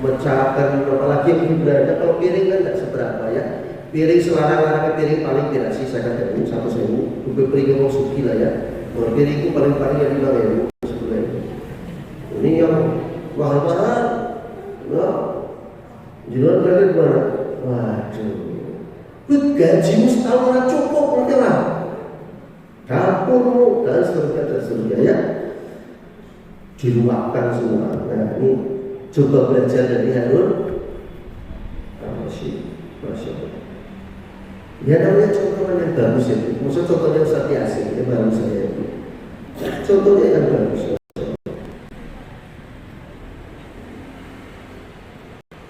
mecahkan apalagi yang berada. Kalau piring kan tidak seberapa ya. Piring selarang-larang piring paling tidak sisa kan 1.000. Untuk piring yang suki lah ya. Kalau piring itu paling yang 5.000 sebenarnya. Ini yang mahal-mahal. Nah, jiluan berada di mana? Waduh. Gajimu setahun orang cukup, nanti lah. Dapurmu dan seterusnya ya. Diluapkan semua. Nah ini coba belajar dari Harun. Masya Allah. Ya namanya contoh yang bagus ya. Maksud contohnya Ustaz Yasin, yang baru saya. Contohnya yang bagus.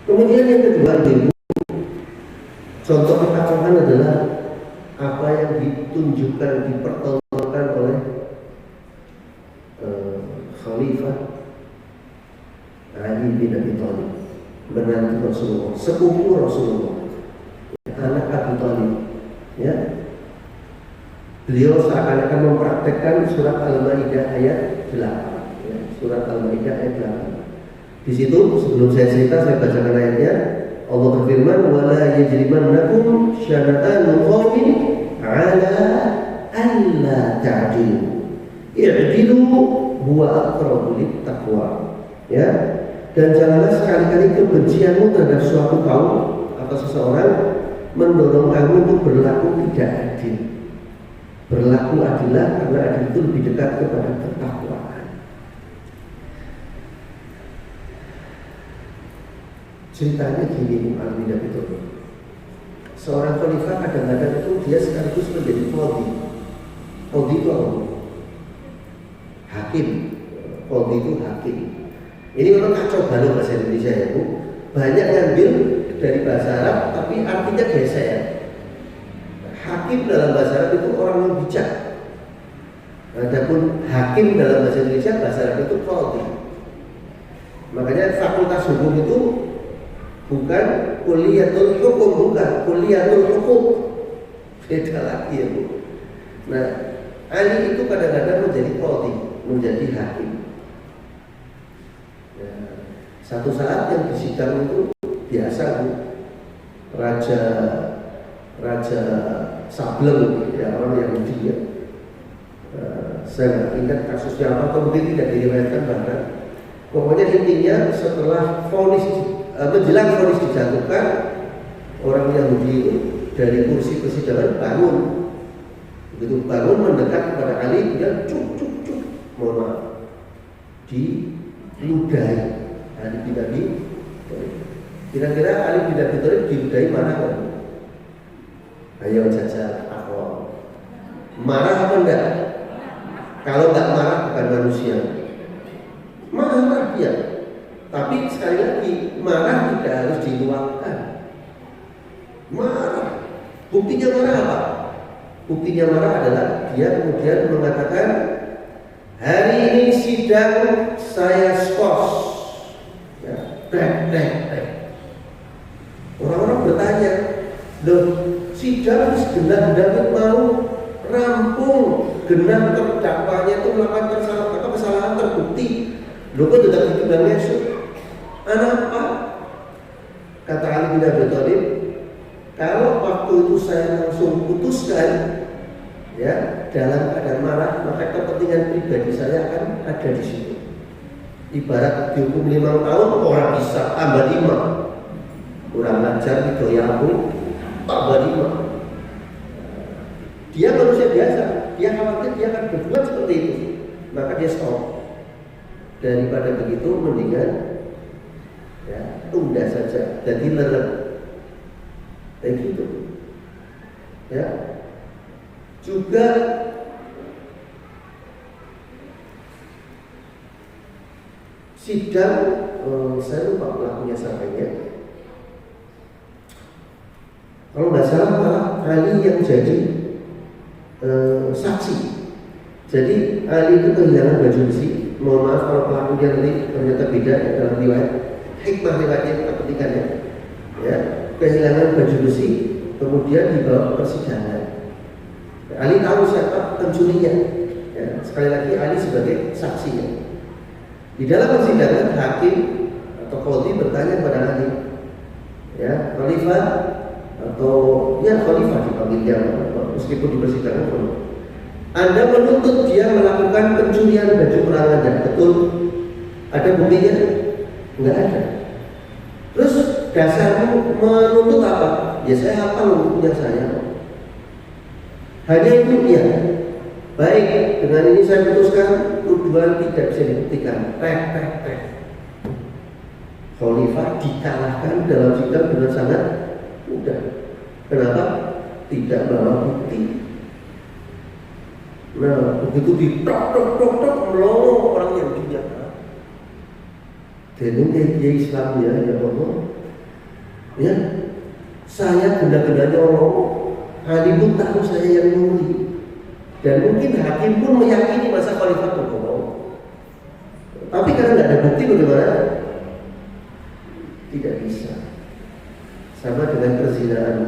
Kemudian yang kedua, contoh ketakwaan adalah apa yang ditunjukkan, dipertontonkan oleh Khalifah Ali bin Abi Thalib, menantu Rasulullah, sepupu Rasulullah, anak Abi Thalib. Ya, beliau seakan-akan mempraktekkan surat Al-Maidah ayat 8. Ya, surat Al-Maidah ayat 8. Di situ sebelum saya cerita, saya bacakan ayatnya. Allah berfirman, wala yajrimannakum syana'anu qaumin 'ala alla ta'dilu. I'dilu huwa aqrabu littaqwa. Ya. Dan janganlah sekali-kali kebencianmu terhadap suatu kaum atau seseorang mendorong kamu untuk berlaku tidak adil. Berlaku adillah, karena adil itu lebih dekat kepada ketakwaan. Ceritanya gini, Ali bin Abi Thalib. Seorang khalifah kadang-kadang itu dia sekaligus menjadi qadhi. Qadhi itu apa? Hakim. Qadhi itu hakim. Ini memang kacau balau bahasa Indonesia ya Bu. Banyak ngambil dari bahasa Arab tapi artinya geser. Hakim dalam bahasa Arab itu orang yang bijak. Adapun hakim dalam bahasa Indonesia, bahasa Arab itu qadhi. Makanya fakultas hukum itu bukan kuliatul hukum, bukan kuliatul hukum. Beda lagi ya Bu. Nah, Ali itu kadang-kadang menjadi qadhi, menjadi hakim. Nah, satu saat yang disidang itu biasa Bu, Raja Sableng ya, orang Yahudi ya. Saya nggak ingat kasusnya apa, atau mungkin tidak diriwayatkan bahkan. Pokoknya intinya setelah menjelang vonis dijatuhkan, orang Yahudi itu dari kursi persidangan bangun. Begitu bangun mendekat kepada Ali, dia cuk, mohon maaf, diludahi. Ali bin Abi Thalib. Kira-kira Ali bin Abi Thalib diludahi mana kan? Ayo jajal aku. Marah apa enggak? Kalau enggak marah bukan manusia. Marah dia. Tapi sekali lagi, marah tidak harus diluapkan. Marah. Buktinya marah apa? Buktinya marah adalah dia kemudian mengatakan, hari ini sidang saya skos. Ya, orang-orang bertanya, loh, sidang segenap David mau rampung, genap terdakwanya itu melakukan kesalahan terbukti. Loh, kok tidak dibilang Yesus? Anak apa? Kata Ali bin Abi Thalib, kalau waktu itu saya langsung putuskan, ya, dalam keadaan marah, maka kepentingan pribadi saya akan ada di situ. Ibarat dihukum 5 tahun, orang bisa tambah 5. Kurang ajar gitu ya aku, tambah 5. Dia manusia biasa, dia khawatir dia akan berbuat seperti itu, maka dia stop. Daripada begitu mendingan ya tunda saja, jadi lerep kayak gitu ya. Juga sidang, saya lupa pelakunya siapa ya. Kalau nggak salah malah Ali yang jadi saksi. Jadi Ali itu kehilangan baju besi. Mohon maaf kalau pelakunya nanti ternyata beda ya, dalam riwayat. Hikmah riwayatnya kita petikannya. Ya, kehilangan baju besi, kemudian dibawa ke persidangan. Ali tahu siapa pencurinya. Ya, sekali lagi Ali sebagai saksinya. Di dalam persidangan hakim atau qadhi bertanya kepada Ali, ya, khalifah atau ya khalifah dipanggilnya, meskipun di persidangan pun, Anda menuntut dia melakukan pencurian baju perang Anda, betul? Ada buktinya? Enggak ada. Terus dasarmu menuntut apa? Ya saya hafal punya saya. Hanya itu ya. Baik, dengan ini saya putuskan tuduhan tidak bisa dibuktikan. Khalifah dikalahkan dalam sidang dengan sangat mudah. Kenapa? Tidak bawa bukti. Nah, begitu ditok melongo orang yang dia. Dan dia Islam ya Allah. Ya, saya benda-bendanya Allah. Ali pun tahu saya yang nyuri. Dan mungkin hakim pun meyakini masa khalifah berbohong. Tapi karena tidak ada bukti bagaimana? Tidak bisa. Sama dengan perzinahan.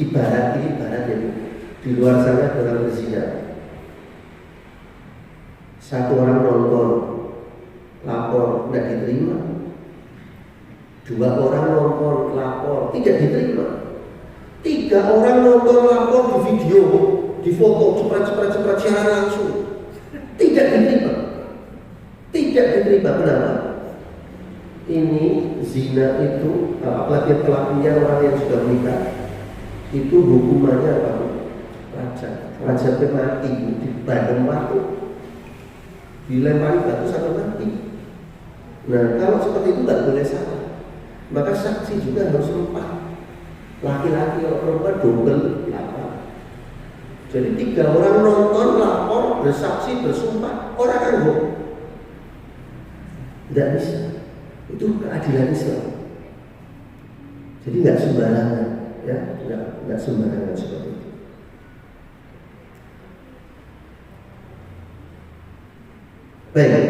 Ibarat ya. Di luar sana dalam berzina. Satu orang nonton, lapor, tidak diterima. 2 orang nonton, lapor, tidak diterima. 3 orang nonton, lapor, di video, di foto, ceprat siaran langsung, tidak diterima. Tidak diterima. Kenapa? Ini zina itu, apalagi pelakunya orang yang sudah menikah, itu hukumannya apa? Raja mati, dibandem batu, dilempari batu sampai mati. Nah, kalau seperti itu nggak boleh salah. maka saksi juga harus 4. Laki-laki atau perempuan double 8. Jadi 3 orang nonton, lapor, bersaksi, bersumpah, orang anggap. Tidak bisa. Itu keadilan Islam. Jadi nggak sembarangan, ya, nggak sembarangan seperti itu. Baik.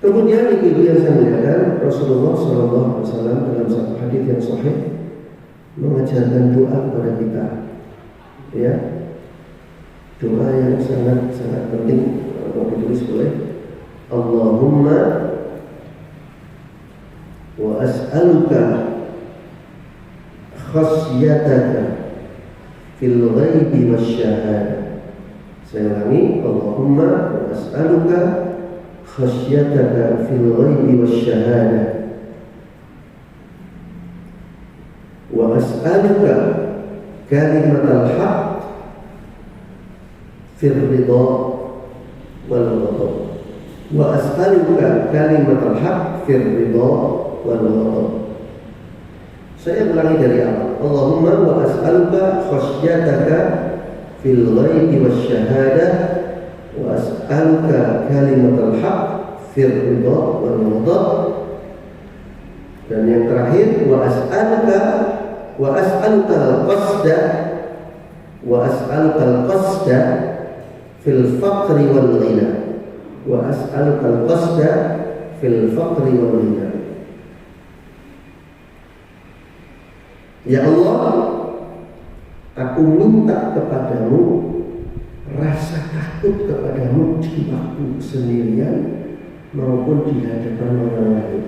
Kemudian ibu-ibu yang saya muliakan, Rasulullah SAW dalam satu hadis yang sahih mengajarkan doa kepada kita, ya, doa yang sangat penting. Kalau ditulis boleh, Allahumma wa as'aluka khasyataka fil ghaibi wasyahadah. Saya ulangi, Allahumma wa as'aluka khasyataka fil ghaibi wasyahadah wa as'aluka kalimatal haqq fil ridha wal ghadab wa as'aluka kalimatal haqq fil ridha wal ghadab. Saya ulangi dari awal. Allahumma wa as'aluka khasyataka fil ghaibi wasyahadah wa as'aluka kalimatal haqq fil ridha wal ghadab. Dan yang terakhir, wa as'aluka al-qasda fil faqri wal ghina. Wa as'aluka al-qasda fil faqri wal ghina. Ya Allah, aku minta kepadamu rasa takut kepadamu di waktu sendirian maupun di hadapan orang lain.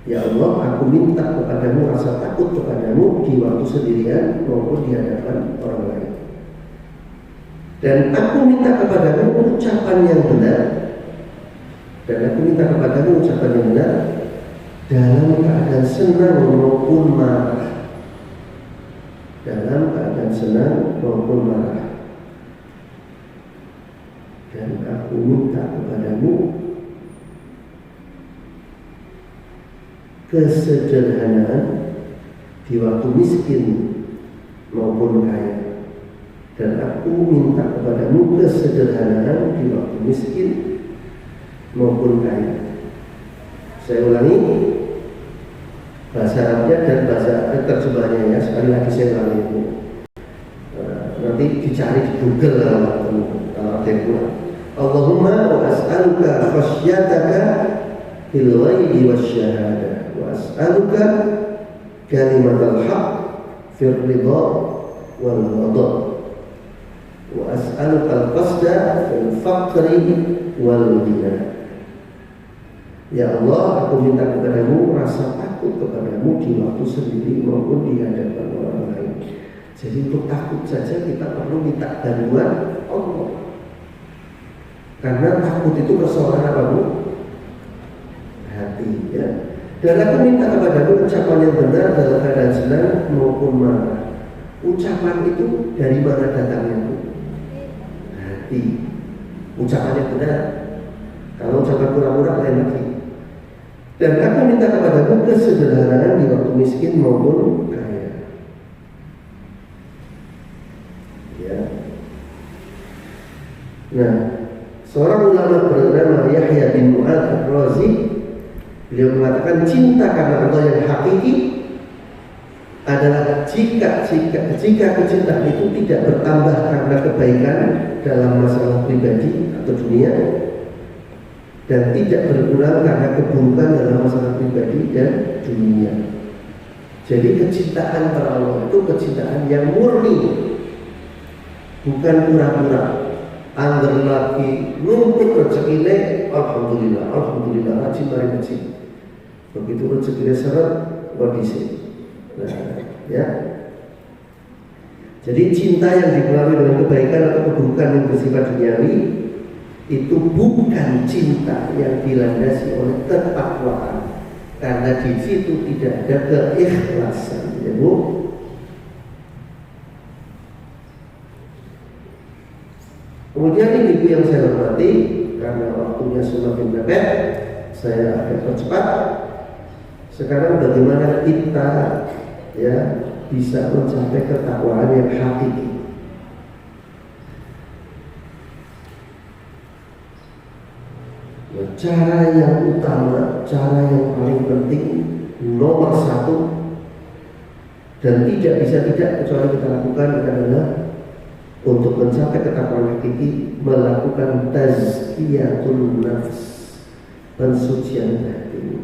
Ya Allah, aku minta kepadamu rasa takut kepadamu di waktu sendirian maupun di hadapan orang lain. Dan aku minta kepadamu ucapan yang benar. Dan aku minta kepadamu ucapan yang benar dalam keadaan senang maupun marah. Dalam keadaan senang maupun marah. Dan aku minta kepadamu kesederhanaan di waktu miskin maupun kaya. Dan aku minta kepadamu kesederhanaan di waktu miskin maupun kaya. Saya ulangi bahasa Arabnya dan bahasa terjemahnya, ya. Sekali lagi saya ulangi itu. Nanti dicari di Google kalau ada yang kurang. Allahumma wa as'aluka khasyataka fil ghaibi wasyahadah wa as'aluka kalimatal haqq fil ridha wal ghadab wa as'aluka al-qasda fil faqri wal ghina. Ya Allah, aku minta kepadamu rasa takut kepadamu di waktu sendiri maupun di hadapan orang lain. Jadi untuk takut saja kita perlu minta bantuan Allah. Karena takut itu persoalan apa, Bu? Hati, ya. Dan aku minta kepadamu ucapan yang benar dalam keadaan senang maupun marah. Ucapan itu dari mana datangnya, Bu? Hati. Ucapan yang benar. Kalau ucapan pura-pura lain lagi. Dan aku minta kepadamu kesederhanaan di waktu miskin maupun kaya. Ya. Nah, seorang ulama bernama Yahya bin Mu'adz Ar-Razi, beliau mengatakan cinta karena Allah yang hakiki adalah jika kecintaan itu tidak bertambah karena kebaikan dalam masalah pribadi atau dunia, dan tidak berkurang karena keburukan dalam masalah pribadi dan dunia. Jadi kecintaan pada Allah itu kecintaan yang murni, bukan pura-pura. Angger lagi numpuk rezekine, alhamdulillah, rajin mari masjid. Begitu rezekine seret, kondisi. Nah, ya. Jadi cinta yang dipengaruhi dengan kebaikan atau keburukan yang bersifat duniawi itu bukan cinta yang dilandasi oleh ketakwaan, karena di situ tidak ada keikhlasan, ya Bu. Kemudian ibu yang saya hormati, karena waktunya semakin mepet, saya akan percepat. Sekarang bagaimana kita ya bisa mencapai ketakwaan yang hakiki? Cara yang utama, cara yang paling penting, nomor satu, dan tidak bisa tidak kecuali kita lakukan adalah untuk mencapai ketakwaan hakiki, melakukan tazkiyatun nafs, pensucian hati.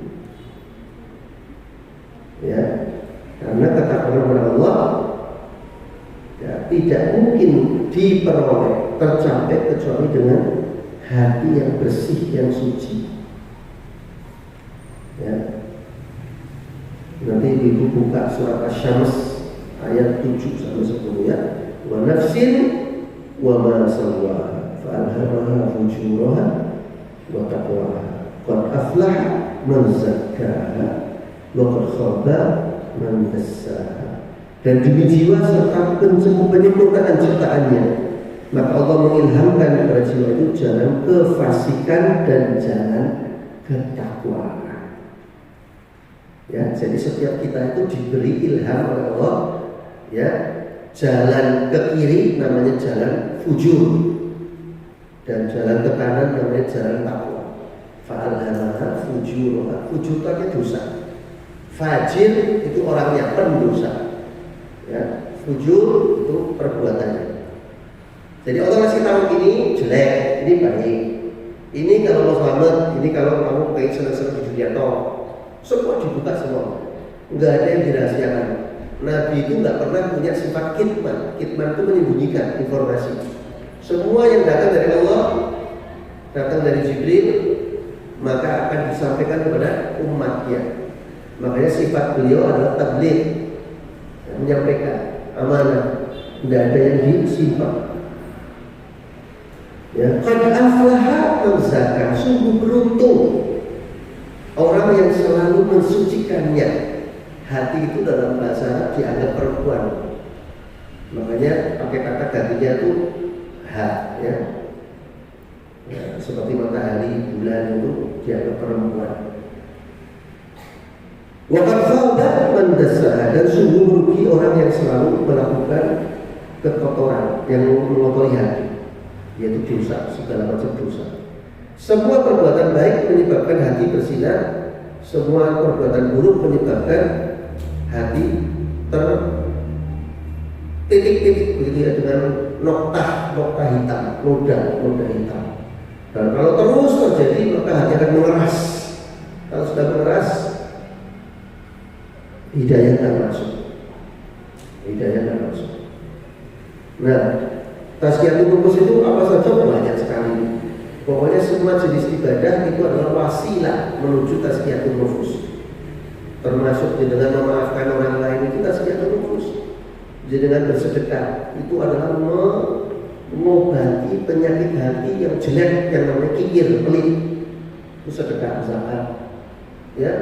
Ya, karena ketakwaan kepada Allah ya, tidak mungkin diperoleh, tercapai kecuali dengan hati yang bersih, yang suci. Ya. Nanti ibu buka surat Asy-Syams ayat 7 sampai 10 ya. Wa nafsin wa ma sawwaha fa alhamaha fujuraha wa taqwaha. Qad aflaha man zakkaha wa qad khaba man dassaha. Dan demi jiwa serta penyempurnaan ciptaannya, maka Allah mengilhamkan kepada jiwa itu jalan kefasikan dan jalan ketakwaan. Ya, jadi setiap kita itu diberi ilham oleh Allah, ya, jalan ke kiri namanya jalan fujur, dan jalan ke kanan namanya jalan takwa. Fa'alhamaha fujuraha. Fujur itu dosa. Fajir itu orangnya pendosa. Ya, fujur itu perbuatannya. Jadi Allah kasih tahu ini jelek, ini baik. Ini kalau mau selamat, ini kalau kamu pengen senang-senang di dunia toh. Semua dibuka semua, nggak ada yang dirahasiakan. Nabi itu nggak pernah punya sifat kitman. Kitman itu menyembunyikan informasi. Semua yang datang dari Allah, datang dari Jibril, maka akan disampaikan kepada umatnya. Makanya sifat beliau adalah tabligh, menyampaikan amanah, nggak ada yang disimpan. Ya, qad aflaha man zakka, sungguh beruntung orang yang selalu mensucikannya. Hati itu dalam bahasa Arab dianggap perempuan, makanya pakai kata gantinya itu ha, ya. Ya, seperti matahari, bulan itu dianggap perempuan. Wa qad khaba man dassaha, dan sungguh merugi orang yang selalu melakukan kekotoran, yang mengotori hati, yaitu dosa, segala macam dosa. Semua perbuatan baik menyebabkan hati bersinar, semua perbuatan buruk menyebabkan hati tertitik-titik begitu ya, dengan noktah hitam, noda hitam. Dan kalau terus terjadi maka hati akan mengeras. Kalau sudah mengeras, hidayah tak masuk. Nah, tazkiyatun nufus itu apa saja? Banyak sekali. Pokoknya semua jenis ibadah itu adalah wasilah menuju tazkiyatun nufus. Termasuk dengan memaafkan orang lain itu tazkiyatun nufus. Jadi dengan bersedekah itu adalah mengobati penyakit hati yang jelek, yang namanya kikir, pelit. Itu sedekah, zakat. Ya.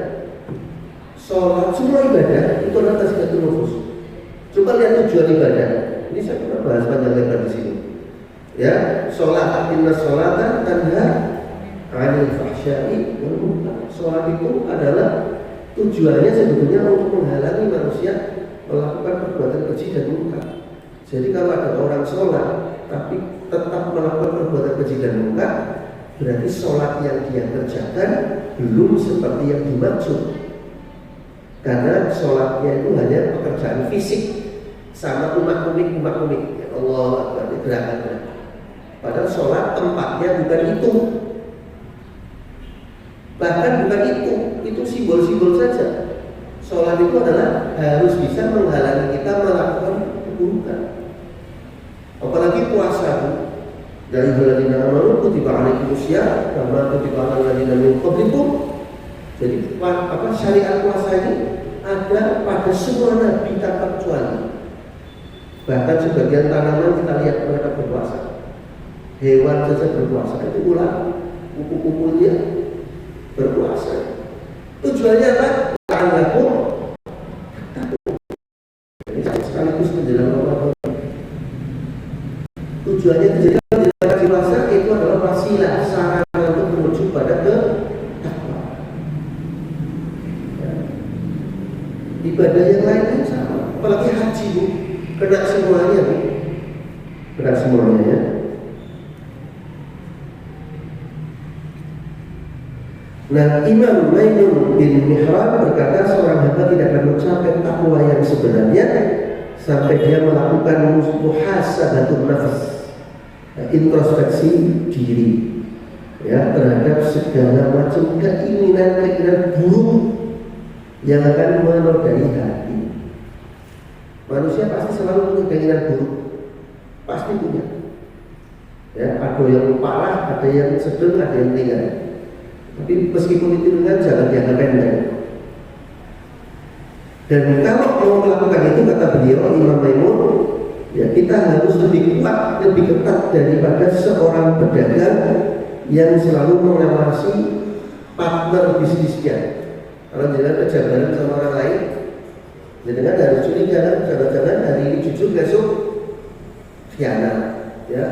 Sholat, semua ibadah itu adalah tazkiyatun nufus. Coba lihat tujuan ibadah. Ini saya pernah bahas panjang lebar di sini. Ya, sholat, inna sholatan tanha 'anil fahsya'i wal munkar. Sholat itu adalah tujuannya sebetulnya untuk menghalangi manusia melakukan perbuatan keji dan munkar. Jadi kalau ada orang sholat tapi tetap melakukan perbuatan keji dan munkar, berarti sholat yang dia kerjakan belum seperti yang dimaksud. Karena sholatnya itu hanya pekerjaan fisik, sama umat-umik. Ya Allah, berarti gerakan. Padahal sholat tempatnya bukan itu. Bahkan bukan itu simbol-simbol saja. Sholat itu adalah harus bisa menghalangi kita melakukan keburukan. Apalagi puasa itu. Dari alladzina amanu kutiba alaikumusiyam kama kutiba alal ladzina min qablikum. Jadi syariat puasa ini ada pada semua nabi tanpa kecuali. Bahkan sebagian tanaman kita lihat mereka berpuasa. Hewan saja berpuasa, itu ular, kupu-kupunya berpuasa. Tujuannya apa? Ta'alakum. Ini sekaligus menjelang Ramadan. Tujuannya menjelang ibadah yang lain sama. Apalagi haji Bu, kena semuanya Bu. Kena semuanya ya. Nah, Imam Maimun bin Mihran berkata seorang hamba tidak akan mencapai takwa yang sebenarnya sampai dia melakukan muhasabatun nafs, introspeksi diri ya terhadap segala macam keinginan buruk yang akan menodai hati. Manusia pasti selalu punya keinginan buruk, pasti punya. Ya, ada yang parah, ada yang sedang, ada yang ringan. Tapi meskipun itu ringan, jangan dianggap pendek. Dan kalau mau melakukan itu, kata beliau Imam Maimun, ya kita harus lebih kuat, lebih ketat daripada seorang pedagang yang selalu mengawasi partner bisnisnya. Kalau jangan kerja bareng sama orang lain, jangan harus curiga, jangan hari ini jujur, besok khianat, ya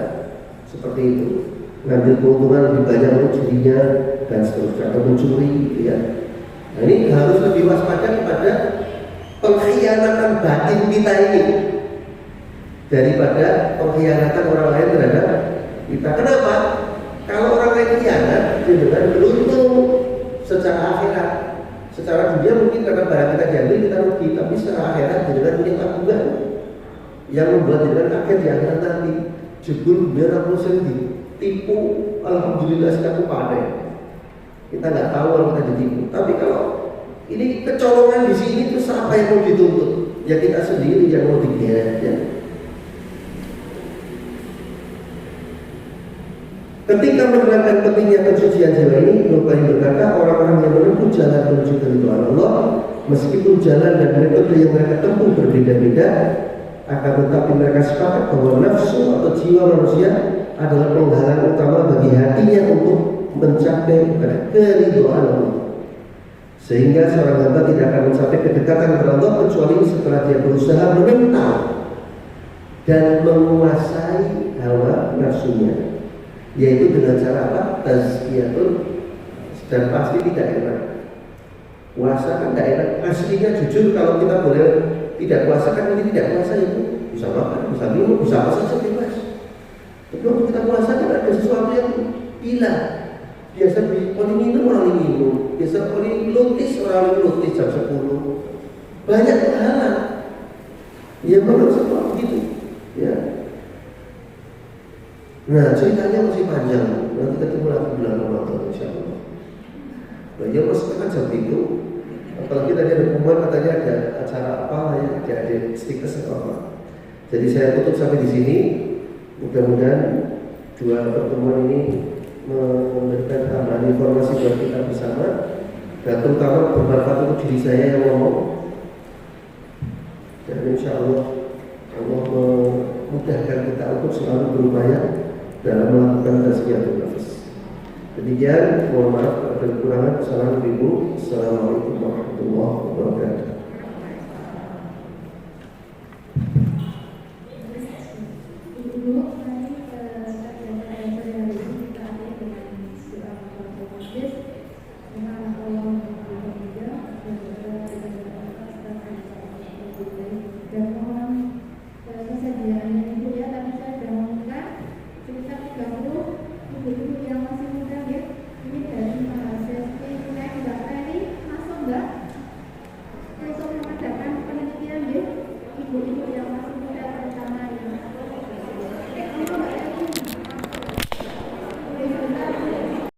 seperti itu. Ngambil keuntungan lebih banyak untuk dirinya dan seterusnya, atau mencuri, gitu ya. Nah, ini harus lebih waspada kepada pengkhianatan batin kita ini daripada pengkhianatan orang lain terhadap kita. Kenapa? Kalau orang lain khianat, dengan beruntung secara akhirat. Secara dunia mungkin karena barang kita diambil kita rugi, tapi secara akhirat dengan punya tabungan yang membuat dengan kaget di akhirat nanti. Jebul biar aku sendiri tipu, alhamdulillah aku pandai. Kita nggak tahu kalau kita ditipu. Tapi kalau ini kecolongan di sini itu siapa yang mau dituntut? Ya kita sendiri yang mau digeret ya. Ketika menerangkan pentingnya pensucian jiwa ini, Nubayi berkata orang-orang yang menempuh jalan menuju keridhaan Allah, meskipun jalan dan metode yang mereka tempuh berbeda-beda, akan tetapi mereka sepakat bahwa nafsu atau jiwa manusia adalah penghalang utama bagi hatinya untuk mencapai keridhaan Allah. Sehingga seorang hamba tidak akan mencapai kedekatan kepada Allah kecuali setelah dia berusaha menentang dan menguasai hawa nafsunya, yaitu dengan cara apa? Tazkiyatun, dan pasti tidak enak. Puasa kan tidak enak. Aslinya jujur kalau kita boleh tidak puasa kan ini tidak puasa itu bisa makan, bisa minum, bisa apa saja bebas. Tapi waktu kita puasa kan ada sesuatu yang hilang. Biasa orang minum, orang minum. Biasa orang lutis, orang lutis jam 10. Banyak kehalang. Ya memang seperti itu. Ya. Nah ceritanya masih panjang. Nanti ketemu lagi bulan Ramadan insyaallah. Nah ya mas kan jam itu. Apalagi tadi ada pengumuman katanya ada acara apa ya, ada stiker atau apa. Jadi saya tutup sampai di sini. Mudah-mudahan dua pertemuan ini memberikan tambahan informasi buat kita bersama dan terutama bermanfaat untuk diri saya yang ngomong. Dan insya Allah Allah memudahkan kita untuk selalu berupaya dalam melakukan tazkiyatun nafs. Demikian, mohon maaf kalau ada kekurangan. Assalamualaikum warahmatullahi wabarakatuh.